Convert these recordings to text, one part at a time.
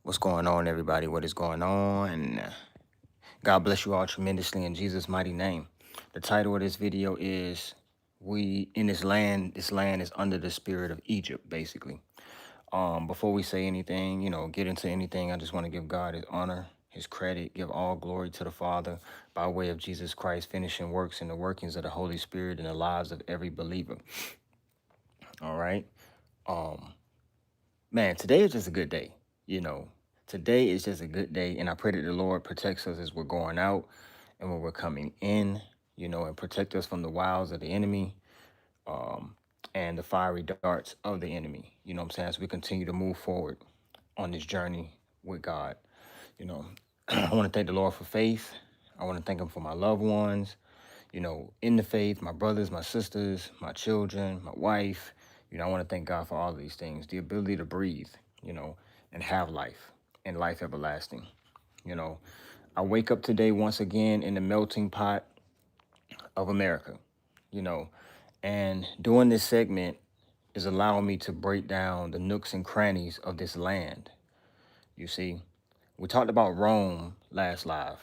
What's going on, everybody? What is going on? God bless you all tremendously in Jesus' mighty name. The title of this video is We in this land is under the spirit of Egypt, basically. Before we say anything, get into anything, I just want to give God his honor, his credit, give all glory to the Father by way of Jesus Christ, finishing works and the workings of the Holy Spirit in the lives of every believer. All right. Um, Man, today is just a good day. You know, today is just a good day. And I pray that the Lord protects us as we're going out and when we're coming in, and protect us from the wiles of the enemy um, and the fiery darts of the enemy. You know what I'm saying? As we continue to move forward on this journey with God. You know, I want to thank the Lord for faith. I want to thank him for my loved ones, in the faith, my brothers, my sisters, my children, my wife. I want to thank God for all of these things, the ability to breathe, you know, and have life and life everlasting. You know, I wake up today once again in the melting pot of America, you know, and doing this segment is allowing me to break down the nooks and crannies of this land. You see, we talked about Rome last live.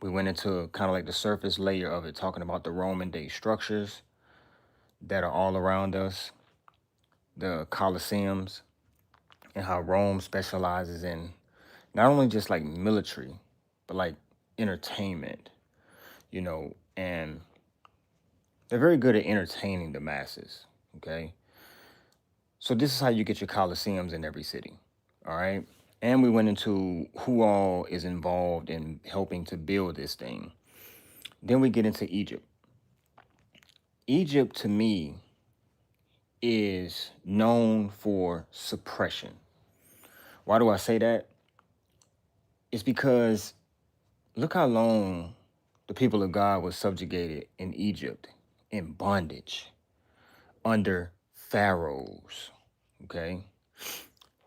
We went into kind of like the surface layer of it, talking about the Roman day structures that are all around us, the Colosseums, and how Rome specializes in not only just like military, but like entertainment, and they're very good at entertaining the masses. Okay. So this is how you get your Colosseums in every city. All right. And we went into who all is involved in helping to build this thing. Then we get into Egypt. Egypt, to me, is known for suppression. Why do I say that? It's because look how long the people of God was subjugated in Egypt, in bondage, under pharaohs. Okay.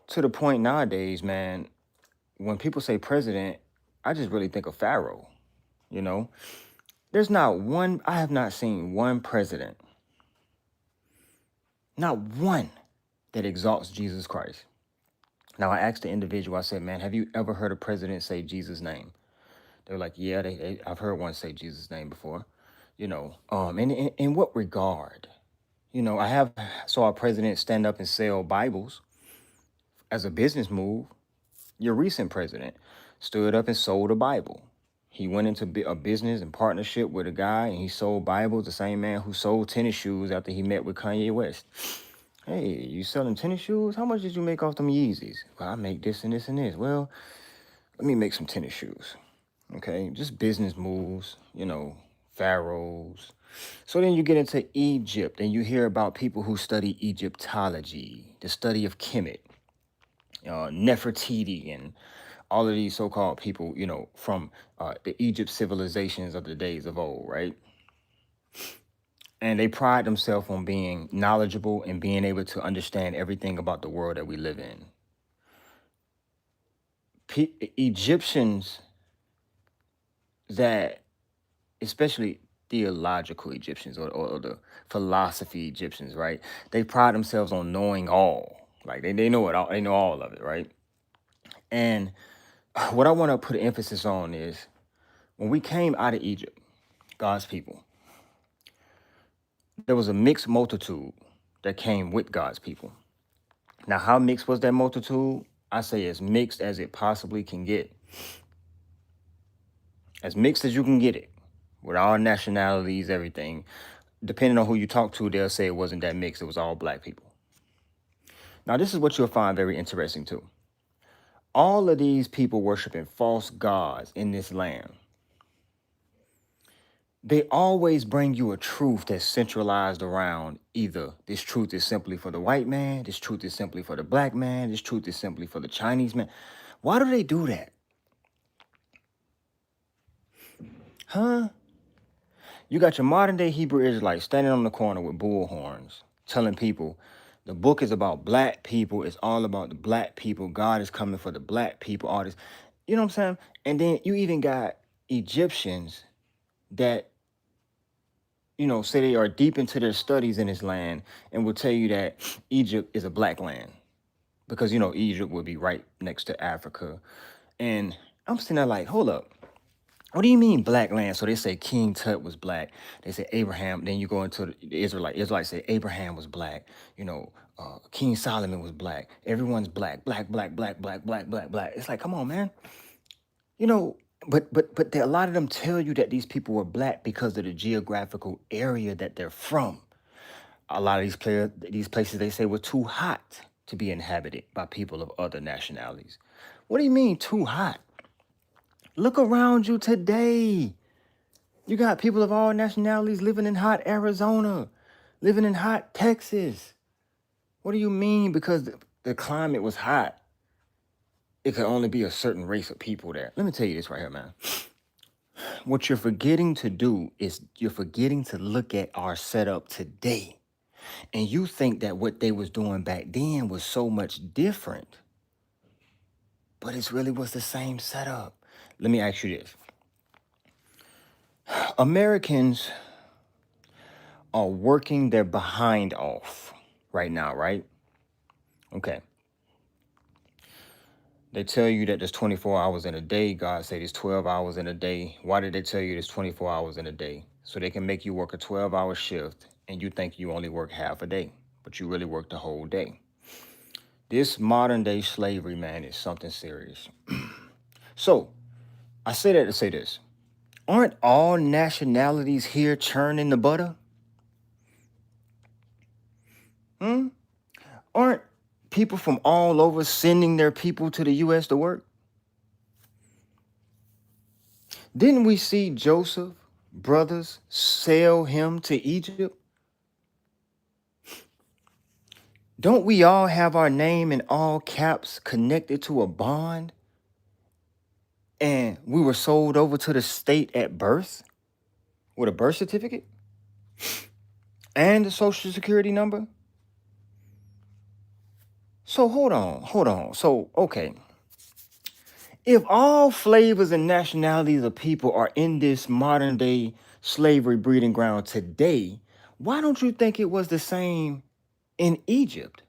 To the point nowadays, man, when people say president, I just really think of Pharaoh. You know, I have not seen one president, not one, that exalts Jesus Christ. Now, I asked the individual, I said, man, have you ever heard a president say Jesus' name? They were like, yeah, I've heard one say Jesus' name before. And in what regard? I have saw a president stand up and sell Bibles as a business move. Your recent president stood up and sold a Bible. He went into a business and partnership with a guy, and he sold Bibles. The same man who sold tennis shoes after he met with Kanye West. Hey, you selling tennis shoes? How much did you make off them Yeezys? Well, I make this and this and this. Well, let me make some tennis shoes. Okay, just business moves, pharaohs. So then you get into Egypt and you hear about people who study Egyptology, the study of Kemet, Nefertiti, and all of these so-called people, from the Egypt civilizations of the days of old, right? And they pride themselves on being knowledgeable and being able to understand everything about the world that we live in. Egyptians that, especially theological Egyptians or the philosophy Egyptians, right? They pride themselves on knowing all. Like they know it all, they know all of it, right? And what I want to put emphasis on is when we came out of Egypt, God's people, there was a mixed multitude that came with God's people. Now, how mixed was that multitude? I say as mixed as it possibly can get. As mixed as you can get it, with all nationalities, everything. Depending on who you talk to, they'll say it wasn't that mixed. It was all black people. Now, this is what you'll find very interesting too. All of these people worshiping false gods in this land, they always bring you a truth that's centralized around either this truth is simply for the white man, this truth is simply for the black man, this truth is simply for the Chinese man. Why do they do that? Huh? You got your modern day Hebrew Israelites standing on the corner with bull horns, telling people the book is about black people. It's all about the black people. God is coming for the black people. All this, you know what I'm saying? And then you even got Egyptians that, say they are deep into their studies in this land and will tell you that Egypt is a black land. because you know Egypt would be right next to Africa. And I'm sitting there like, hold up. What do you mean black land? So they say King Tut was black. They say Abraham. Then you go into the Israelite. Israelites say Abraham was black. You know, King Solomon was black. Everyone's black, black, black, black, black, black, black, black. It's like, come on, man. You know, but a lot of them tell you that these people were black because of the geographical area that they're from. A lot of these places they say were too hot to be inhabited by people of other nationalities. What do you mean too hot? Look around you today. You got people of all nationalities living in hot Arizona, living in hot Texas. What do you mean? Because the climate was hot, it could only be a certain race of people there. Let me tell you this right here, man. What you're forgetting to do is you're forgetting to look at our setup today. And you think that what they was doing back then was so much different. But it really was the same setup. Let me ask you this. Americans are working their behind off right now, right? Okay. They tell you that there's 24 hours in a day. God said there's 12 hours in a day. Why did they tell you there's 24 hours in a day? So they can make you work a 12-hour shift and you think you only work half a day, but you really work the whole day. This modern day slavery, man, is something serious. So I say that to say this. Aren't all nationalities here churning the butter? Aren't people from all over sending their people to the U.S. to work? Didn't we see Joseph brothers sell him to Egypt? Don't we all have our name in all caps connected to a bond? And we were sold over to the state at birth with a birth certificate and a social security number? So hold on. So, okay. If all flavors and nationalities of people are in this modern day slavery breeding ground today, why don't you think it was the same in Egypt?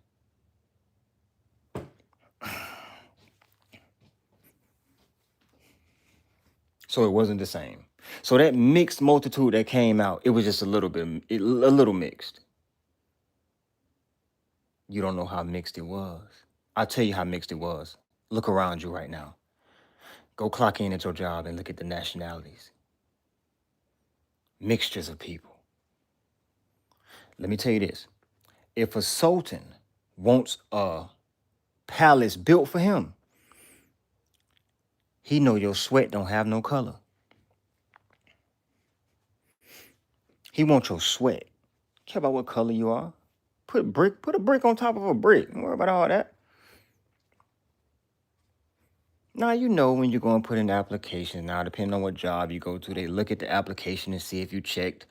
So it wasn't the same. So that mixed multitude that came out, it was just a little mixed. You don't know how mixed it was. I'll tell you how mixed it was. Look around you right now. Go clock in at your job and look at the nationalities. Mixtures of people. Let me tell you this. If a sultan wants a palace built for him, he know your sweat don't have no color. He wants your sweat. Care about what color you are. Put a brick on top of a brick. Don't worry about all that. Now, you know when you're going to put in the application, now depending on what job you go to, they look at the application and see if you checked,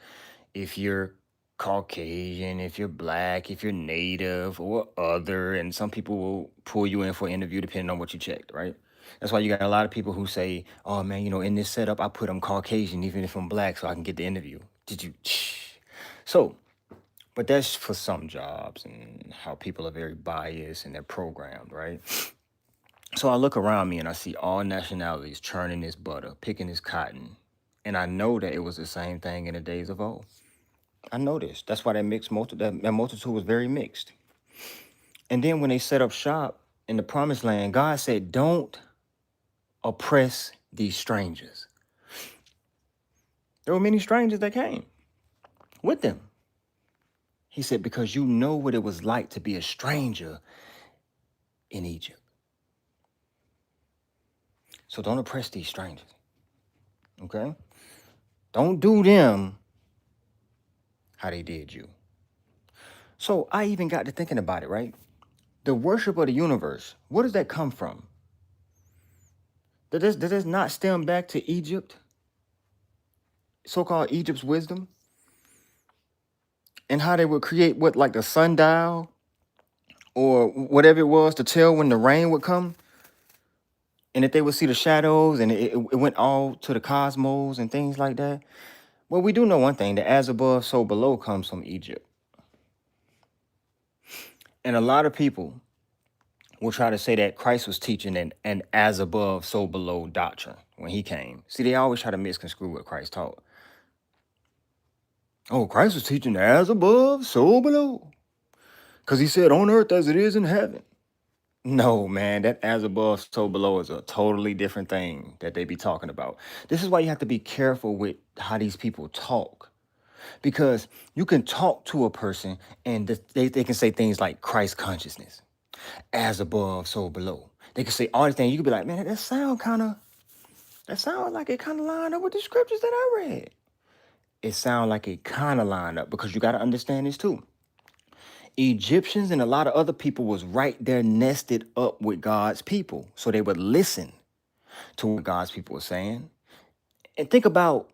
if you're Caucasian, if you're black, if you're native or other, and some people will pull you in for an interview depending on what you checked, right? That's why you got a lot of people who say, oh man, you know, in this setup, I put them Caucasian, even if I'm black, so I can get the interview. Did you? So, but that's for some jobs and how people are very biased and they're programmed, right? So I look around me and I see all nationalities churning this butter, picking this cotton. And I know that it was the same thing in the days of old. I know this. That's why that multitude was very mixed. And then when they set up shop in the promised land, God said, don't oppress these strangers. There were many strangers that came with them. He said, because you know what it was like to be a stranger in Egypt. So don't oppress these strangers. Okay? Don't do them how they did you. So I even got to thinking about it, right? The worship of the universe, where does that come from? Does this not stem back to Egypt? So-called Egypt's wisdom? And how they would create what, like the sundial? Or whatever it was to tell when the rain would come? And that they would see the shadows and it went all to the cosmos and things like that? Well, we do know one thing, that as above, so below comes from Egypt. And a lot of people will try to say that Christ was teaching an as above, so below doctrine when he came. See, they always try to misconstrue what Christ taught. Oh, Christ was teaching as above, so below. Because he said on earth as it is in heaven. No, man, that as above, so below is a totally different thing that they be talking about. This is why you have to be careful with how these people talk. Because you can talk to a person and they can say things like Christ consciousness, as above, so below. They can say all these things. You could be like, man, that sounds like it kind of lined up with the scriptures that I read. It sounds like it kind of lined up because you got to understand this too. Egyptians and a lot of other people was right there nested up with God's people. So they would listen to what God's people were saying. And think about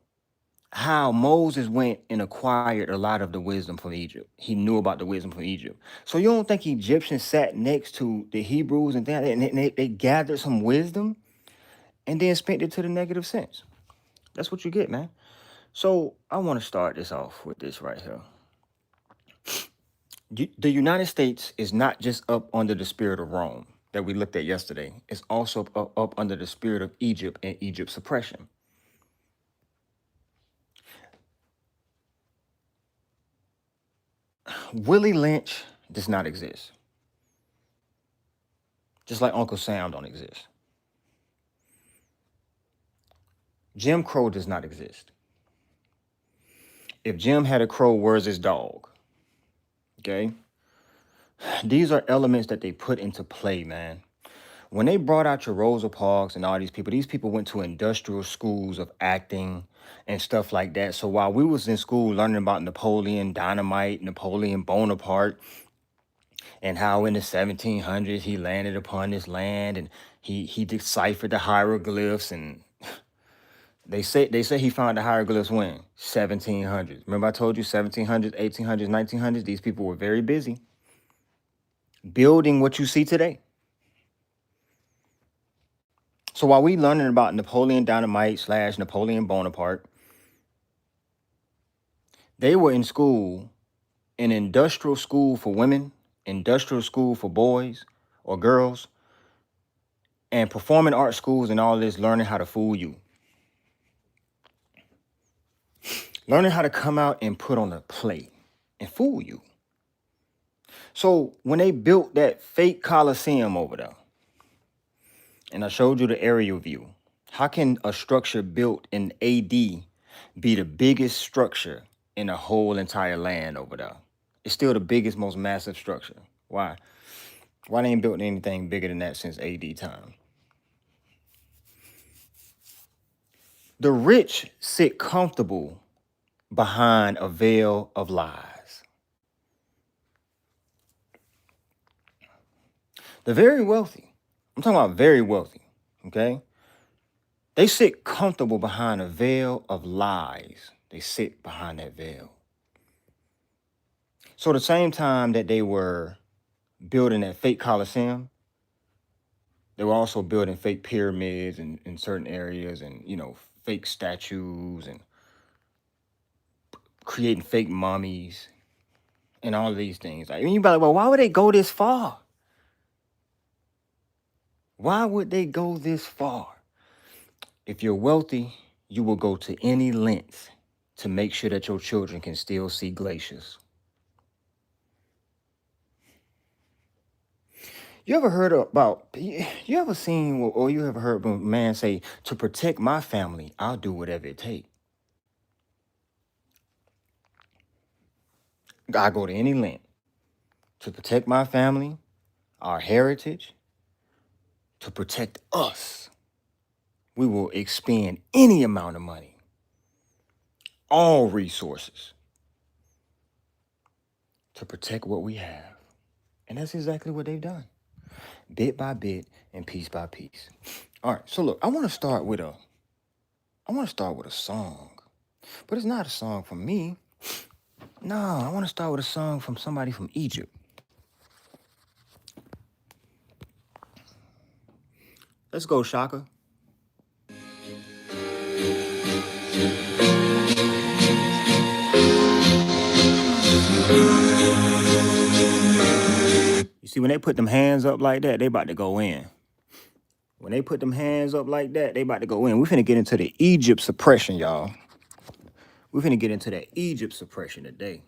how Moses went and acquired a lot of the wisdom from Egypt. He knew about the wisdom from Egypt. So you don't think Egyptians sat next to the Hebrews and they gathered some wisdom and then spent it to the negative sense? That's what you get, man. So I want to start this off with this right here. The United States is not just up under the spirit of Rome that we looked at yesterday. It's also up under the spirit of Egypt and Egypt's oppression. Willie Lynch does not exist. Just like Uncle Sam don't exist. Jim Crow does not exist. If Jim had a crow, where's his dog? Okay? These are elements that they put into play, man. When they brought out your Rosa Parks and all these people went to industrial schools of acting and stuff like that. So while we was in school learning about Napoleon Dynamite, Napoleon Bonaparte, and how in the 1700s he landed upon this land and he deciphered the hieroglyphs, and they say he found the hieroglyphs when 1700s. Remember I told you 1700s, 1800s, 1900s. These people were very busy building what you see today. So while we learning about Napoleon Dynamite / Napoleon Bonaparte, they were in school, in industrial school for women, industrial school for boys or girls, and performing art schools and all this, learning how to fool you. Learning how to come out and put on a play and fool you. So when they built that fake Coliseum over there, and I showed you the aerial view, how can a structure built in AD be the biggest structure in the whole entire land over there? It's still the biggest, most massive structure. Why? Why they ain't built anything bigger than that since AD time? The rich sit comfortable behind a veil of lies. The very wealthy, I'm talking about very wealthy, okay? They sit comfortable behind a veil of lies. They sit behind that veil. So at the same time that they were building that fake Coliseum, they were also building fake pyramids in certain areas, and, you know, fake statues, and creating fake mummies and all of these things. Like, you're like, well, why would they go this far? Why would they go this far? If you're wealthy, you will go to any length to make sure that your children can still see glaciers. You ever heard about, you ever seen or you ever heard a man say, to protect my family, I'll do whatever it takes. I go to any length to protect my family, our heritage, to protect us. We will expend any amount of money, all resources, to protect what we have. And that's exactly what they've done, bit by bit and piece by piece. All right, so look, I want to start with a song, but it's not a song from me. No, I want to start with a song from somebody from Egypt. Let's go, Shaka. You see, when they put them hands up like that, they about to go in. When they put them hands up like that, they about to go in. We finna get into the Egypt suppression, y'all. We finna get into that Egypt suppression today.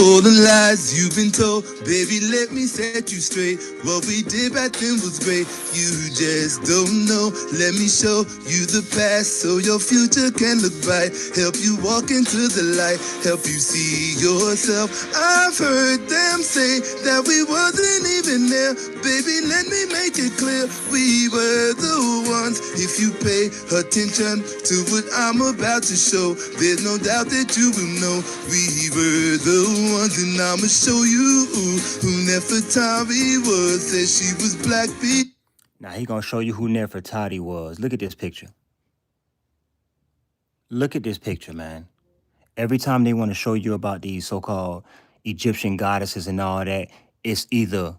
All the lies you've been told, baby, let me set you straight. What we did back then was great. You just don't know. Let me show you the past so your future can look bright. Help you walk into the light. Help you see yourself. I've heard them say that we wasn't even there. Baby, let me make it clear. We were the ones. If you pay attention to what I'm about to show, there's no doubt that you will know. We were the ones, and I'ma show you who Nefertari was. Said she was black. Now he gonna show you who Nefertari was. Look at this picture. Look at this picture, man. Every time they want to show you about these so-called Egyptian goddesses and all that, it's either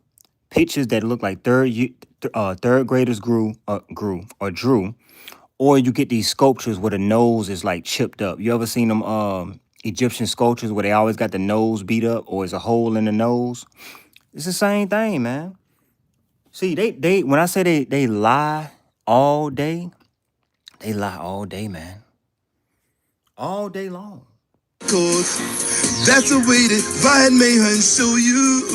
pictures that look like third graders drew, or you get these sculptures where the nose is like chipped up. You ever seen them Egyptian sculptures where they always got the nose beat up or it's a hole in the nose? It's the same thing, man. See, they when I say they lie all day, they lie all day, man. All day long. That's the way that Ryan Mayhem show you.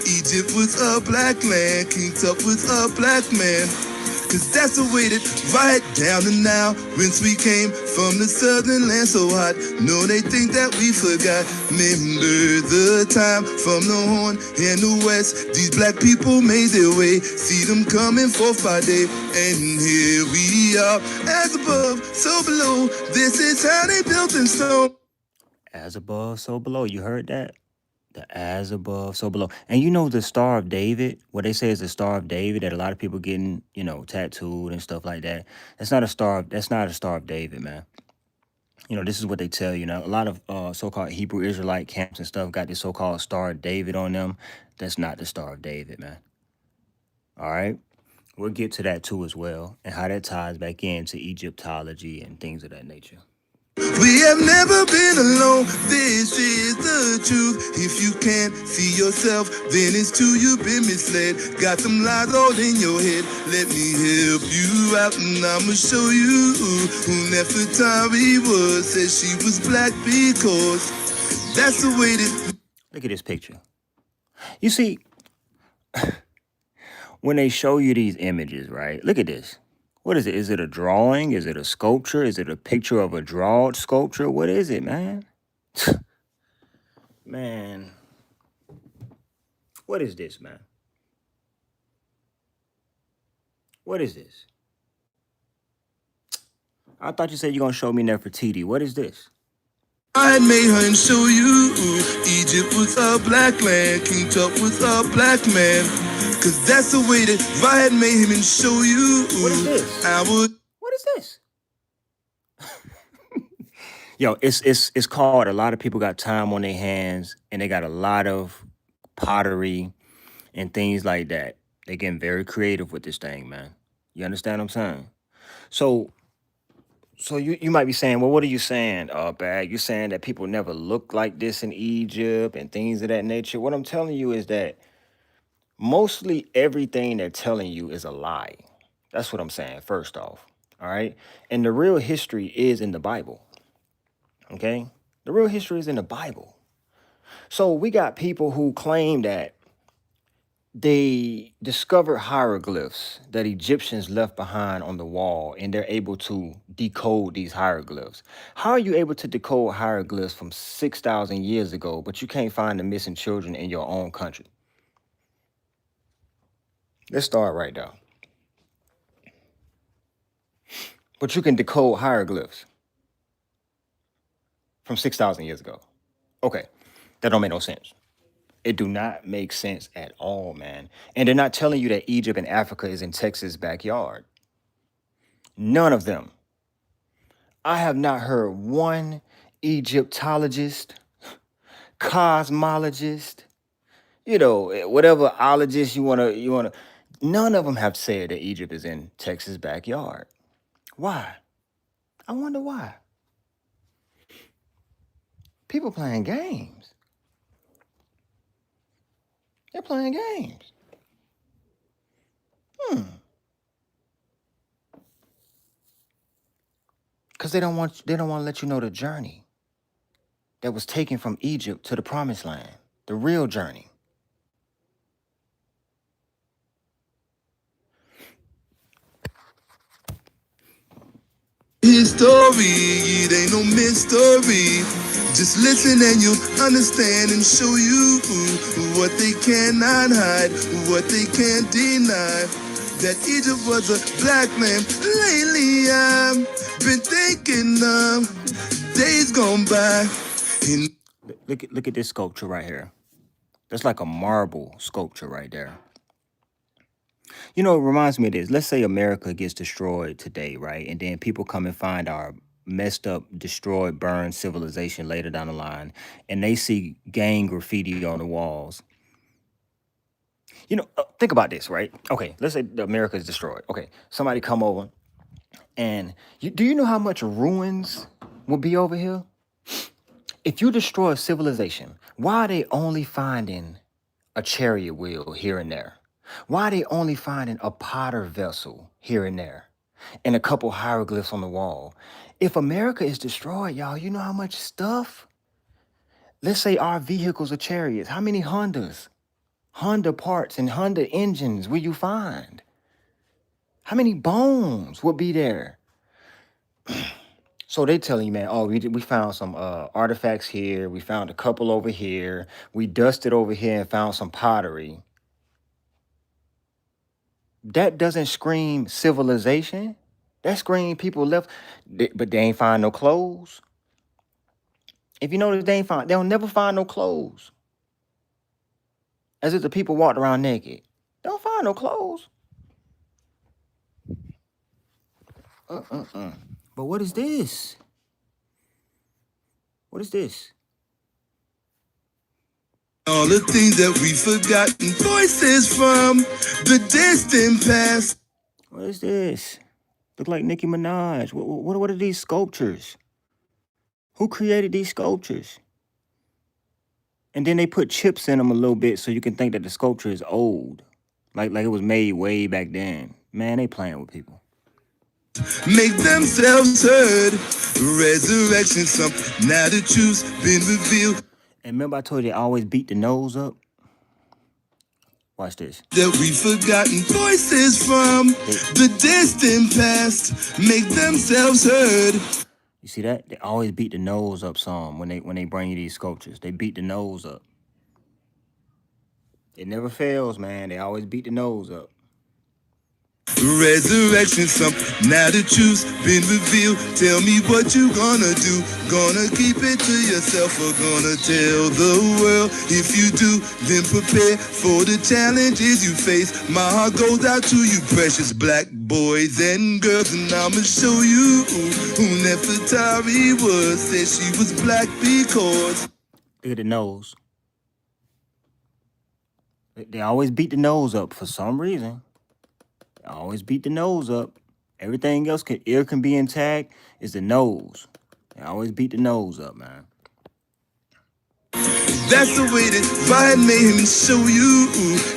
Egypt was a black land, King Tut was a black man. Cause that's the way that right down to now. Whence we came from the southern land so hot. No, they think that we forgot. Remember the time from the horn and the west. These black people made their way. See them coming forth by day. And here we are, as above, so below. This is how they built in stone. As above, so below. You heard that? The as above, so below. And you know the Star of David, what they say is the Star of David that a lot of people getting, tattooed and stuff like that. That's not a Star of David, man. This is what they tell you. Now, a lot of so-called Hebrew Israelite camps and stuff got this so-called Star of David on them. That's not the Star of David, man. All right? We'll get to that too as well, and how that ties back into Egyptology and things of that nature. We have never been alone. This is the truth. If you can't see yourself, then it's true you've been misled. Got some lies all in your head. Let me help you out, and I'ma show you who Nefertari was. Said she was black because that's the way that. Look at this picture. You see, when they show you these images, right? Look at this. What is it? Is it a drawing? Is it a sculpture? Is it a picture of a drawed sculpture? What is it, man? Man. What is this, man? What is this? I thought you said you're going to show me Nefertiti. What is this? I made her and show you Egypt was a black land, King Tut was a black man. Cause that's the way that I had made him and show you. What is this? What is this? Yo, it's called, a lot of people got time on their hands and they got a lot of pottery and things like that. They're getting very creative with this thing, man. You understand what I'm saying? So you might be saying, well, what are you saying, Bag? You're saying that people never looked like this in Egypt and things of that nature. What I'm telling you is that mostly everything they're telling you is a lie. That's what I'm saying, first off. All right. And the real history is in the Bible. Okay. The real history is in the Bible. So we got people who claim that they discovered hieroglyphs that Egyptians left behind on the wall, and they're able to decode these hieroglyphs. How are you able to decode hieroglyphs from 6,000 years ago, but you can't find the missing children in your own country? Let's start right now. But you can decode hieroglyphs from 6,000 years ago. Okay, that don't make no sense. It do not make sense at all, man. And they're not telling you that Egypt and Africa is in Texas' backyard. None of them. I have not heard one Egyptologist, cosmologist, whatever ologist you wanna. None of them have said that Egypt is in Texas' backyard. Why? I wonder why. People playing games. They're playing games. Because they don't want to let you know the journey that was taken from Egypt to the promised land. The real journey. His story, it ain't no mystery. Just listen and you'll understand and show you what they cannot hide, what they can't deny. That Egypt was a black man. Lately I've been thinking of days gone by. Look at this sculpture right here. That's like a marble sculpture right there. You know, it reminds me of this. Let's say America gets destroyed today, right? And then people come and find our messed up, destroyed, burned civilization later down the line, and they see gang graffiti on the walls. You know, think about this, right? Okay, let's say America is destroyed. Okay, somebody come over, and do you know how much ruins will be over here? If you destroy a civilization, why are they only finding a chariot wheel here and there? Why are they only finding a potter vessel here and there and a couple hieroglyphs on the wall? If America is destroyed, y'all, you know how much stuff? Let's say our vehicles are chariots. How many Hondas, Honda parts and Honda engines will you find? How many bones would be there? So they telling you, man, oh, we found some artifacts here. We found a couple over here. We dusted over here and found some pottery. That doesn't scream civilization. That scream people left, but they ain't find no clothes. If you notice, they'll never find no clothes. As if the people walked around naked. They don't find no clothes. But what is this? What is this? All the things that we've forgotten, voices from the distant past. What is this? Look like Nicki Minaj. What are these sculptures? Who created these sculptures? And then they put chips in them a little bit so you can think that the sculpture is old. Like it was made way back then. Man, they playing with people. Make themselves heard. Resurrection, something now the truth's been revealed. And remember I told you they always beat the nose up? Watch this. That we've forgotten, voices from the distant past make themselves heard. You see that? They always beat the nose up some when they bring you these sculptures. They beat the nose up. It never fails, man. They always beat the nose up. Resurrection, something now the truth's been revealed. Tell me what you gonna do. Gonna keep it to yourself or gonna tell the world? If you do, then prepare for the challenges you face. My heart goes out to you, precious black boys and girls, and I'ma show you who Nefertari was. Said she was black because. Look at the nose. They always beat the nose up for some reason. They always beat the nose up. Everything else, ear can be intact. Is the nose. They always beat the nose up, man. That's the way that God made him show you.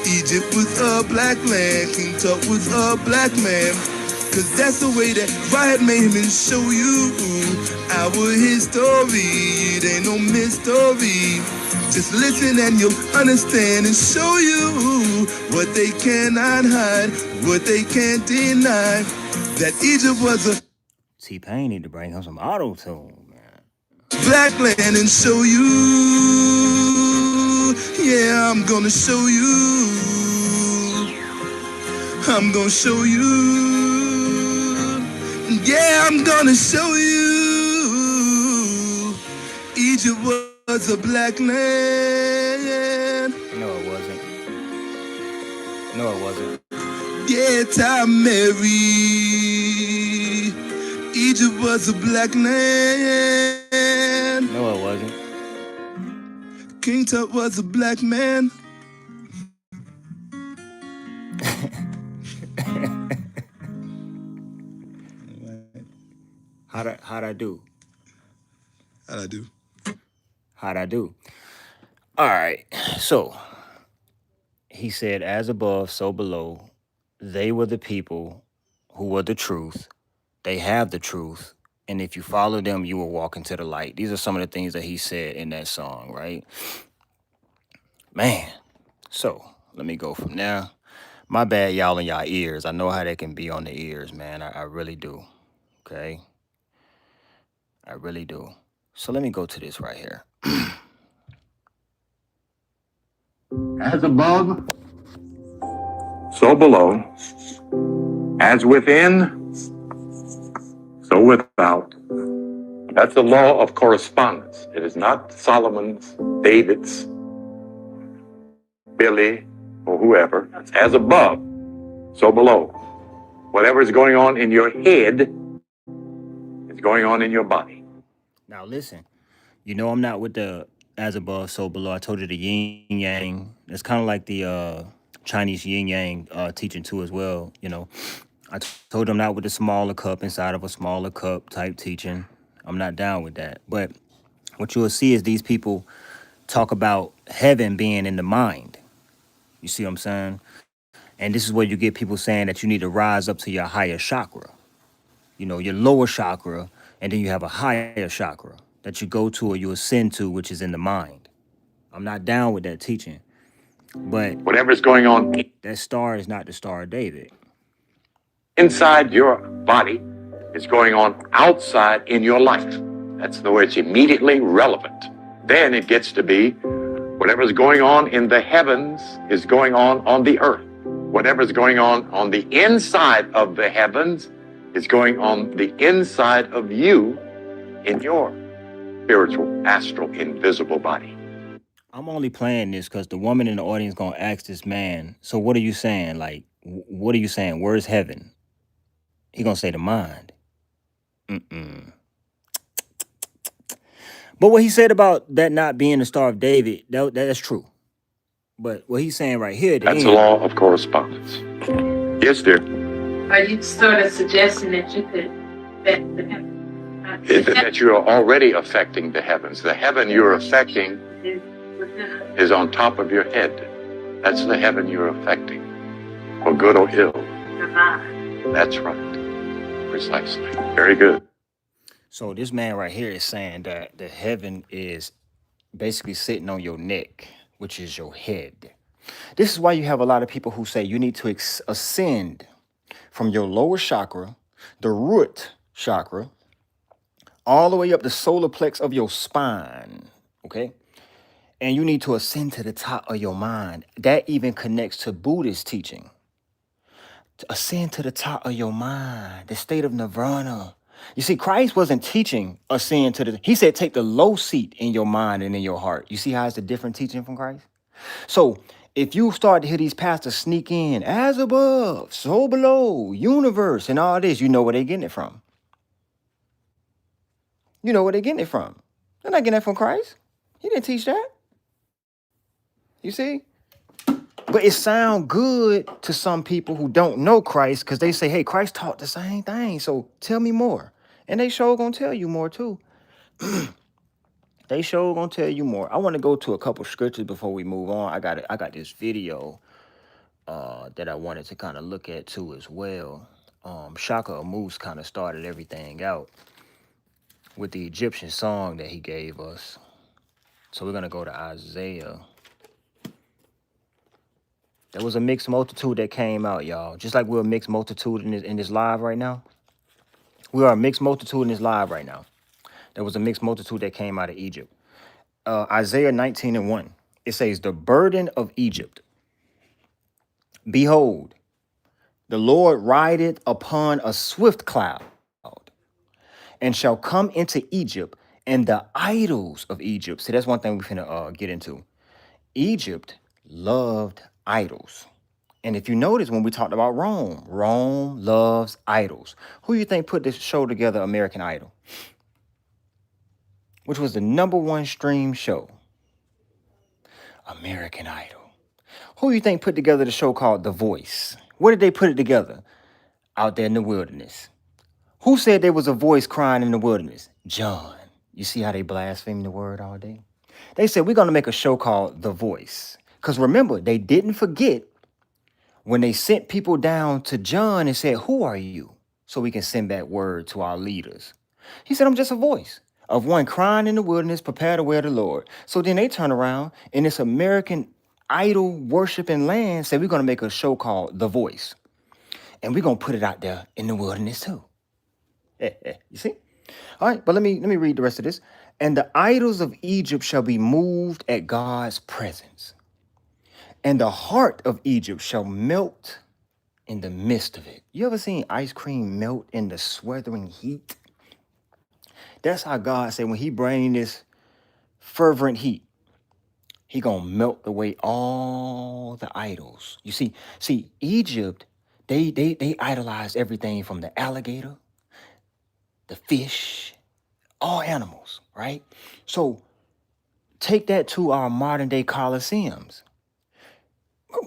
Egypt was a black land, King Tut was a black man. Cause that's the way that God made him show you our history. It ain't no mystery. Just listen and you'll understand and show you what they cannot hide, what they can't deny. That Egypt was a T-Pain need to bring him some auto-tune, man. black land and show you. Yeah, I'm gonna show you. I'm gonna show you. Yeah, I'm gonna show you. Egypt was a black land. No, it wasn't. No, it wasn't. Yeah, Time Mary. Egypt was a black land. No, it wasn't. King Tut was a black man. How'd I do? How'd I do? How'd I do? All right. So he said, as above, so below. They were the people who were the truth. They have the truth. And if you follow them, you will walk into the light. These are some of the things that he said in that song, right? Man. So let me go from there. My bad, y'all, in y'all ears. I know how they can be on the ears, man. I really do. Okay. I really do. So let me go to this right here. As above, so below. As within, so without. That's the law of correspondence. It is not Solomon's, David's, Billy, or whoever. It's as above, so below. Whatever is going on in your head is going on in your body. Now listen, you know I'm not with the as above, so below. I told you the yin yang. It's kind of like the Chinese yin yang teaching too as well. You know, told you I'm not with the smaller cup inside of a smaller cup type teaching. I'm not down with that. But what you'll see is these people talk about heaven being in the mind. You see what I'm saying? And this is where you get people saying that you need to rise up to your higher chakra. You know, your lower chakra, and then you have a higher chakra that you go to or you ascend to, which is in the mind. I'm not down with that teaching. But whatever is going on, that star is not the Star of David. Inside your body is going on outside in your life. That's the way it's immediately relevant. Then it gets to be whatever is going on in the heavens is going on the earth. Whatever is going on the inside of the heavens is going on the inside of you in your spiritual, astral, invisible body. I'm only playing this because the woman in the audience gonna ask this man, so what are you saying? Like, what are you saying? Where's heaven? He gonna say the mind. But what he said about that not being the Star of David, that's true. But what he's saying right here, that's the law of correspondence. Yes, dear. Are you sort of suggesting that you could affect the heavens? That you are already affecting the heavens. The heaven you're affecting is on top of your head. That's the heaven you're affecting, for good or ill. Your mind. That's right. Precisely. Very good. So this man right here is saying that the heaven is basically sitting on your neck, which is your head. This is why you have a lot of people who say you need to ascend from your lower chakra, the root chakra, all the way up the solar plex of your spine, okay? And you need to ascend to the top of your mind. That even connects to Buddhist teaching. To ascend to the top of your mind, the state of nirvana. You see, Christ wasn't teaching ascend to the, he said take the low seat in your mind and in your heart. You see how it's a different teaching from Christ? So if you start to hear these pastors sneak in, as above, so below, universe, and all this, you know where they're getting it from. You know where they're getting it from. They're not getting it from Christ. He didn't teach that. You see? But it sounds good to some people who don't know Christ because they say, hey, Christ taught the same thing. So tell me more. And they sure gonna tell you more too. They sure gonna tell you more. I want to go to a couple scriptures before we move on. I got this video that I wanted to kind of look at too as well. Shaka Amus kind of started everything out with the Egyptian song that he gave us. So we're gonna go to Isaiah. There was a mixed multitude that came out, y'all. Just like we're a mixed multitude in this live right now. We are a mixed multitude in this live right now. There was a mixed multitude that came out of Egypt. Isaiah 19:1. It says, the burden of Egypt. Behold, the Lord rideth upon a swift cloud, and shall come into Egypt, and the idols of Egypt. See, that's one thing we're finna get into. Egypt loved idols. And if you notice when we talked about Rome, Rome loves idols. Who you think put this show together, American Idol? Which was the #1 stream show? American Idol. Who you think put together the show called The Voice? Where did they put it together? Out there in the wilderness. Who said there was a voice crying in the wilderness? John. You see how they blaspheme the word all day? They said, we're going to make a show called The Voice. Because remember, they didn't forget when they sent people down to John and said, who are you? So we can send back word to our leaders. He said, I'm just a voice of one crying in the wilderness, prepare the way of the Lord. So then they turn around in this American idol worshiping land, say, we're going to make a show called The Voice. And we're going to put it out there in the wilderness too. You see? All right, but let me read the rest of this. And the idols of Egypt shall be moved at God's presence. And the heart of Egypt shall melt in the midst of it. You ever seen ice cream melt in the sweltering heat? That's how God said when he bring this fervent heat, he gonna melt away all the idols. You see, Egypt, they idolized everything from the alligator, the fish, all animals, right? So take that to our modern day Colosseums.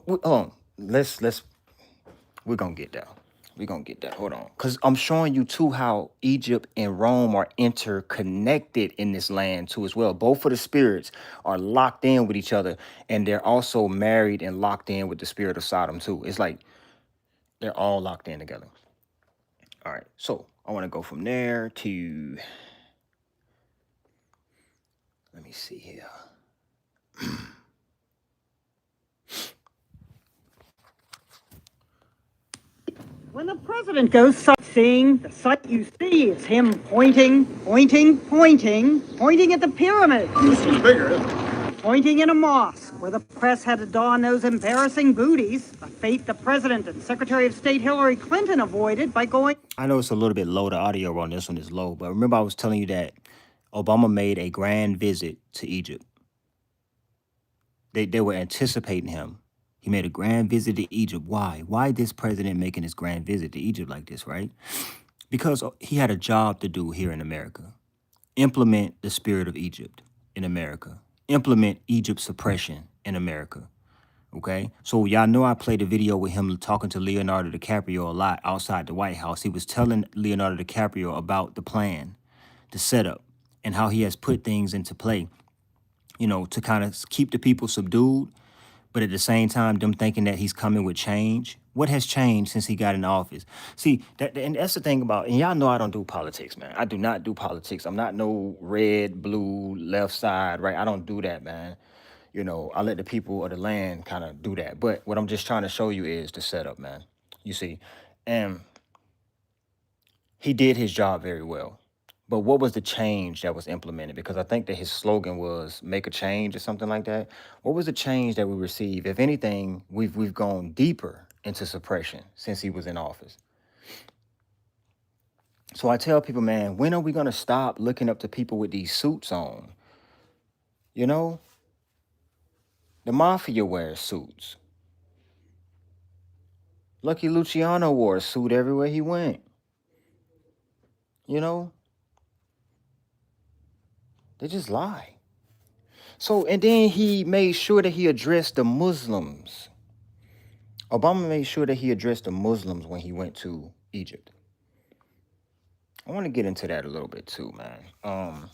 We're gonna get there. We're gonna get there. Hold on. Because I'm showing you too how Egypt and Rome are interconnected in this land too as well. Both of the spirits are locked in with each other, and they're also married and locked in with the spirit of Sodom too. It's like they're all locked in together. All right, so I want to go from there to, let me see here. When the president goes sightseeing, the sight you see is him pointing at the pyramid. This is bigger, isn't it? Pointing in a mosque where the press had to don those embarrassing booties, a fate the president and Secretary of State Hillary Clinton avoided by going. I know it's a little bit low. The audio on this one is low, but remember I was telling you that Obama made a grand visit to Egypt. They were anticipating him. He made a grand visit to Egypt. Why? Why this president making this grand visit to Egypt like this, right? Because he had a job to do here in America. Implement the spirit of Egypt in America. Implement Egypt's suppression in America. Okay? So y'all know I played a video with him talking to Leonardo DiCaprio a lot outside the White House. He was telling Leonardo DiCaprio about the plan, the setup, and how he has put things into play, you know, to kind of keep the people subdued, but at the same time, them thinking that he's coming with change. What has changed since he got in office? See, and that's the thing about, and y'all know I don't do politics, man. I do not do politics. I'm not no red, blue, left side, right? I don't do that, man. You know, I let the people of the land kind of do that. But what I'm just trying to show you is the setup, man. You see, and he did his job very well. But what was the change that was implemented? Because I think that his slogan was "make a change" or something like that. What was the change that we received? If anything, we've gone deeper into suppression since he was in office. So I tell people, man, when are we gonna stop looking up to people with these suits on? You know, the mafia wears suits. Lucky Luciano wore a suit everywhere he went. You know, they just lie. So, and then he made sure that he addressed the Muslims. Obama made sure that he addressed the Muslims when he went to Egypt. I want to get into that a little bit too, man.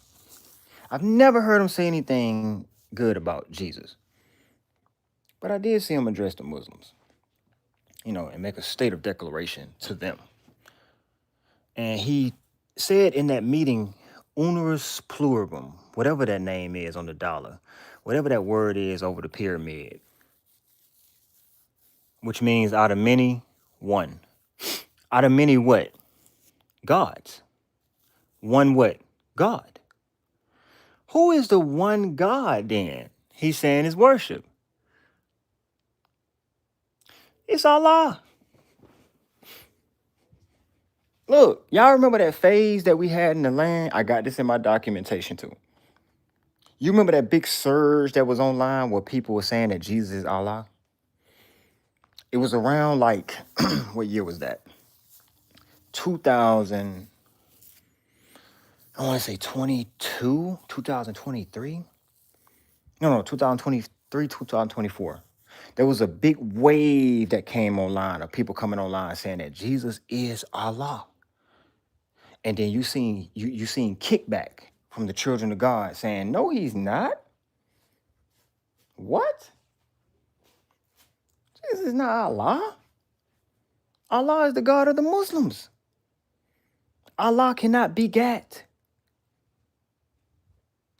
I've never heard him say anything good about Jesus, but I did see him address the Muslims, you know, and make a state of declaration to them. And he said in that meeting, Unerus Pluribus, whatever that name is on the dollar, whatever that word is over the pyramid, which means out of many, one. Out of many what? Gods. One what? God. Who is the one God then? He's saying is worship. It's Allah. Look, y'all remember that phase that we had in the land? I got this in my documentation too. You remember that big surge that was online where people were saying that Jesus is Allah? It was around like, what year was that? 2000, I want to say 22, 2023? No, 2023, 2024. There was a big wave that came online of people coming online saying that Jesus is Allah. And then you seen kickback from the children of God saying, no, he's not. What? Jesus is not Allah. Allah is the God of the Muslims. Allah cannot begat.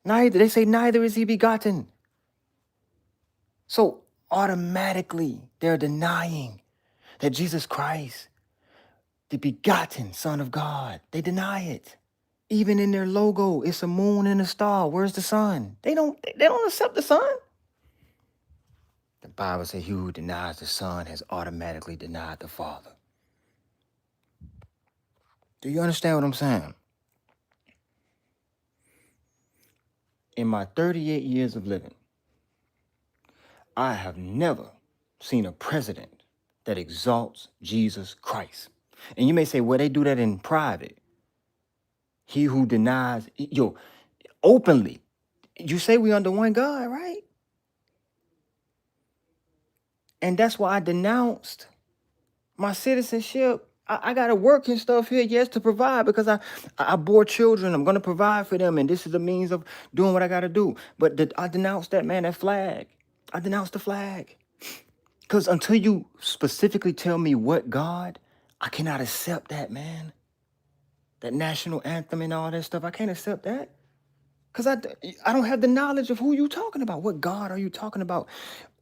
Neither, they say neither is he begotten. So automatically they're denying that Jesus Christ, the begotten Son of God, they deny it. Even in their logo, it's a moon and a star. Where's the sun? They don't accept the sun. The Bible says he who denies the Son has automatically denied the Father. Do you understand what I'm saying? In my 38 years of living, I have never seen a president that exalts Jesus Christ. And you may say, well, they do that in private. He who denies, openly. You say we under one God, right? And that's why I denounced my citizenship. I got to work and stuff here, yes, to provide, because I bore children. I'm going to provide for them, and this is the means of doing what I got to do. But I denounced that, man, that flag. I denounced the flag. Because until you specifically tell me what God, I cannot accept that, man. That national anthem and all that stuff, I can't accept that. Because I don't have the knowledge of who you're talking about. What God are you talking about?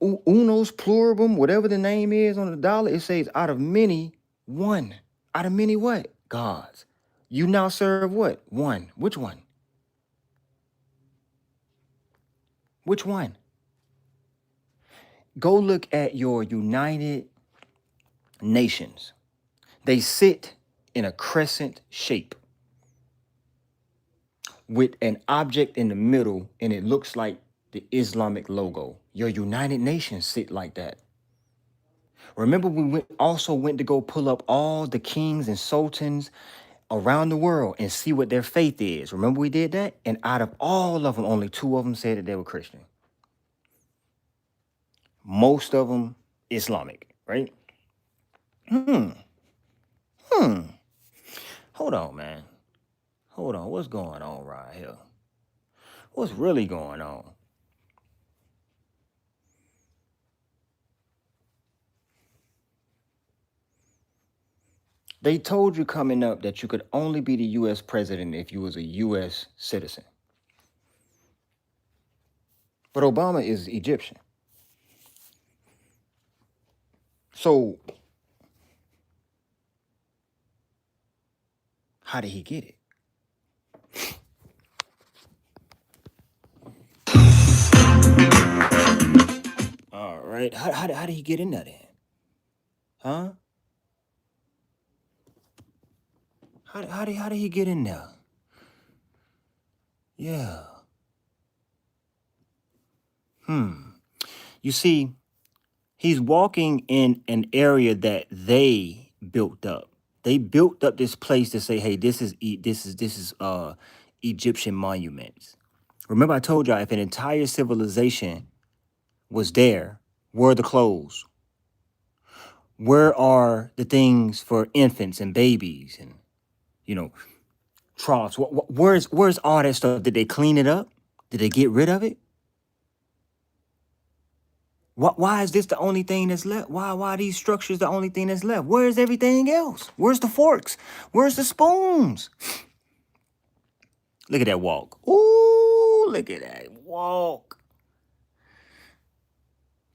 Unos pluribum, whatever the name is on the dollar, it says out of many, one. Out of many what? Gods. You now serve what? One. Which one? Which one? Go look at your United Nations. They sit in a crescent shape with an object in the middle, and it looks like the Islamic logo. Your United Nations sit like that. Remember, we also went to go pull up all the kings and sultans around the world and see what their faith is. Remember we did that? And out of all of them, only 2 of them said that they were Christian. Most of them Islamic, right? Hold on, man. Hold on. What's going on right here? What's really going on? They told you coming up that you could only be the U.S. president if you was a U.S. citizen. But Obama is Egyptian. So how did he get it? All right. How did he get in there then? Huh? How did he get in there? Yeah. You see, he's walking in an area that they built up. They built up this place to say, hey, this is Egyptian monuments. Remember, I told y'all if an entire civilization was there, where are the clothes? Where are the things for infants and babies and, troughs? Where's all that stuff? Did they clean it up? Did they get rid of it? Why is this the only thing that's left? Why are these structures the only thing that's left? Where's everything else? Where's the forks? Where's the spoons? Look at that walk. Ooh, look at that walk.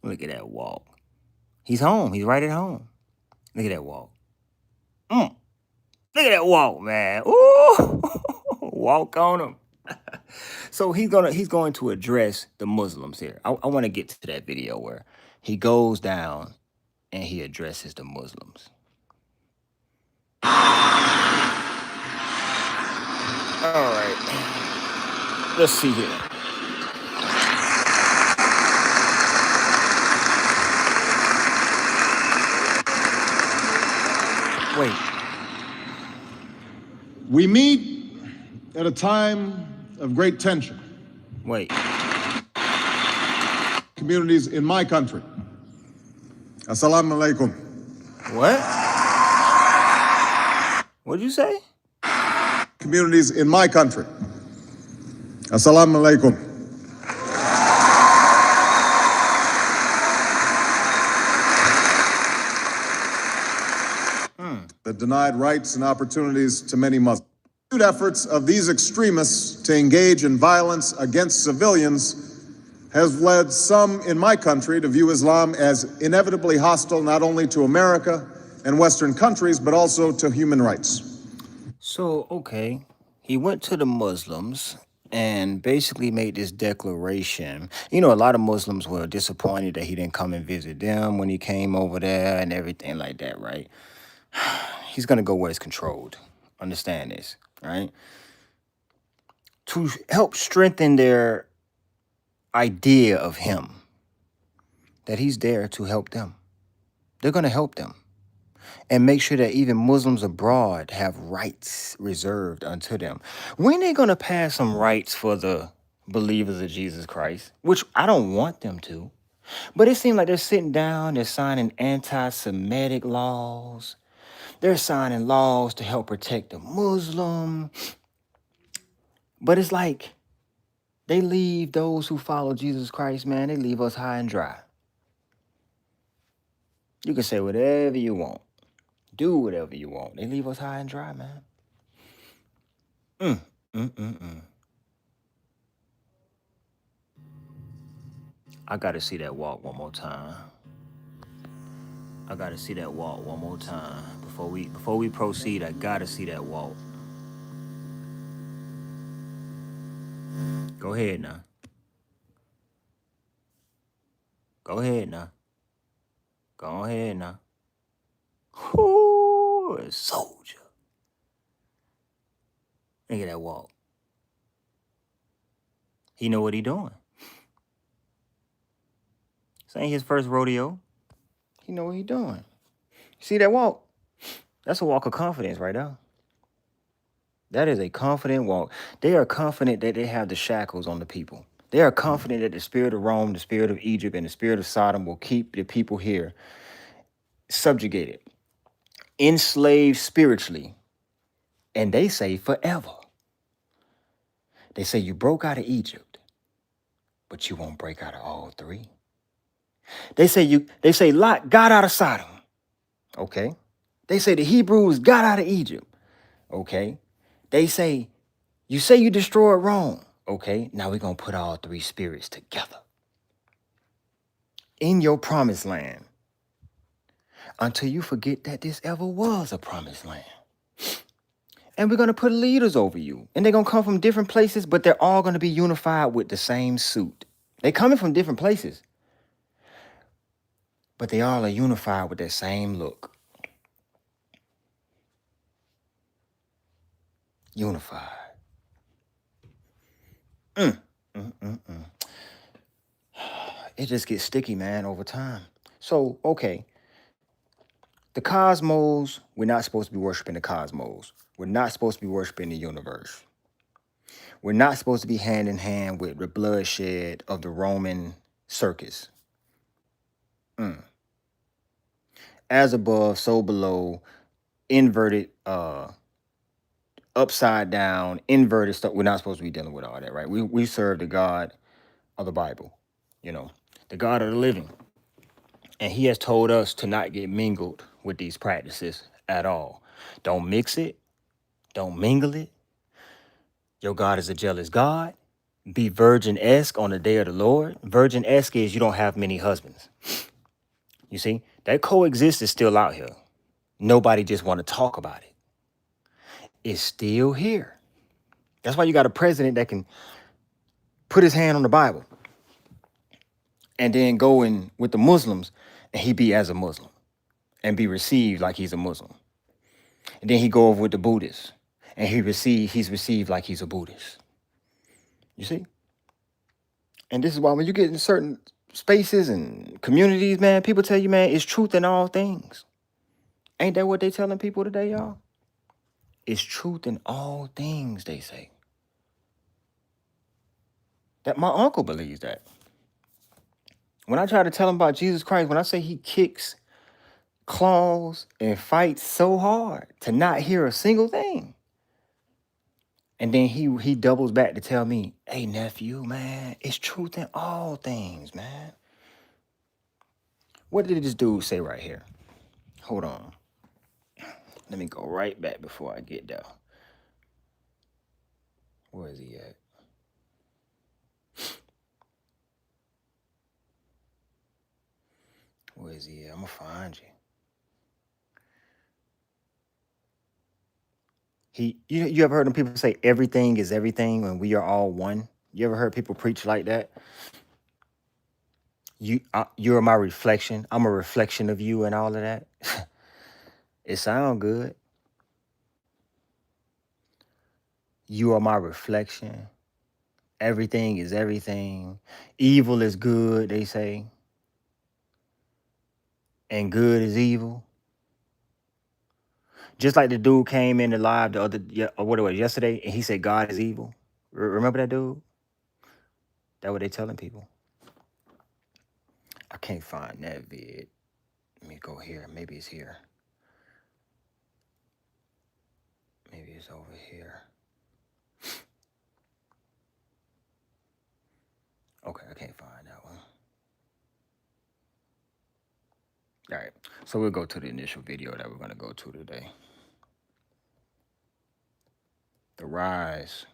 Look at that walk. He's home. He's right at home. Look at that walk. Look at that walk, man. Ooh, walk on him. So he's going to address the Muslims here. I want to get to that video where he goes down and he addresses the Muslims. All right. Let's see here. Wait. We meet at a time of great tension. Wait. Communities in my country. Assalamu alaikum. What? What'd you say? Communities in my country. Assalamu alaikum. that denied rights and opportunities to many Muslims. Efforts of these extremists to engage in violence against civilians has led some in my country to view Islam as inevitably hostile not only to America and Western countries, but also to human rights. So, okay, he went to the Muslims and basically made this declaration. You know, a lot of Muslims were disappointed that he didn't come and visit them when he came over there and everything like that, right? He's going to go where it's controlled. Understand this, right? To help strengthen their idea of him, that he's there to help them. They're going to help them and make sure that even Muslims abroad have rights reserved unto them. When they going to pass some rights for the believers of Jesus Christ, which I don't want them to, but it seems like they're sitting down, they're signing anti-Semitic laws. They're signing laws to help protect the Muslim. But it's like they leave those who follow Jesus Christ, man, they leave us high and dry. You can say whatever you want. Do whatever you want. They leave us high and dry, man. I gotta see that walk one more time. I gotta see that walk one more time. Before we proceed, I gotta see that walk. Go ahead now. Go ahead now. Go ahead now. Ooh, a soldier. Look at that walk. He know what he doing. This ain't his first rodeo. He know what he doing. See that walk? That's a walk of confidence right now. That is a confident walk. They are confident that they have the shackles on the people. They are confident that the spirit of Rome, the spirit of Egypt, and the spirit of Sodom will keep the people here subjugated, enslaved spiritually, and they say forever. They say you broke out of Egypt, but you won't break out of all three. They say Lot got out of Sodom. Okay. They say the Hebrews got out of Egypt. Okay. They say you destroyed Rome. Okay. Now we're going to put all three spirits together in your promised land until you forget that this ever was a promised land. And we're going to put leaders over you. And they're going to come from different places, but they're all going to be unified with the same suit. They're coming from different places, but they all are unified with that same look. Unified. It just gets sticky, man, over time. So, okay. The cosmos, we're not supposed to be worshiping the cosmos. We're not supposed to be worshiping the universe. We're not supposed to be hand in hand with the bloodshed of the Roman circus. As above, so below, inverted, upside down, inverted stuff. We're not supposed to be dealing with all that, right? We serve the God of the Bible, the God of the living. And he has told us to not get mingled with these practices at all. Don't mix it. Don't mingle it. Your God is a jealous God. Be virgin-esque on the day of the Lord. Virgin-esque is you don't have many husbands. You see, that coexist is still out here. Nobody just want to talk about it. It's still here. That's why you got a president that can put his hand on the Bible and then go in with the Muslims and he be as a Muslim and be received like he's a Muslim. And then he go over with the Buddhists and he's received like he's a Buddhist. You see? And this is why when you get in certain spaces and communities, man, people tell you, man, it's truth in all things. Ain't that what they telling people today, y'all? It's truth in all things, they say. That my uncle believes that. When I try to tell him about Jesus Christ, when I say he kicks, claws, and fights so hard to not hear a single thing. And then he doubles back to tell me, hey, nephew, man, it's truth in all things, man. What did this dude say right here? Hold on. Let me go right back before I get there. Where is he at? Where is he at? I'm gonna find you. You ever heard them people say everything is everything and we are all one? You ever heard people preach like that? You're my reflection. I'm a reflection of you and all of that. It sound good. You are my reflection. Everything is everything. Evil is good, they say, and good is evil. Just like the dude came in the live the other, or what it was yesterday, and he said God is evil. Remember that dude? That's what they telling people. I can't find that vid. Let me go here. Maybe it's here. Maybe it's over here. Okay, I can't find that one. All right, so we'll go to the initial video that we're going to go to today. The rise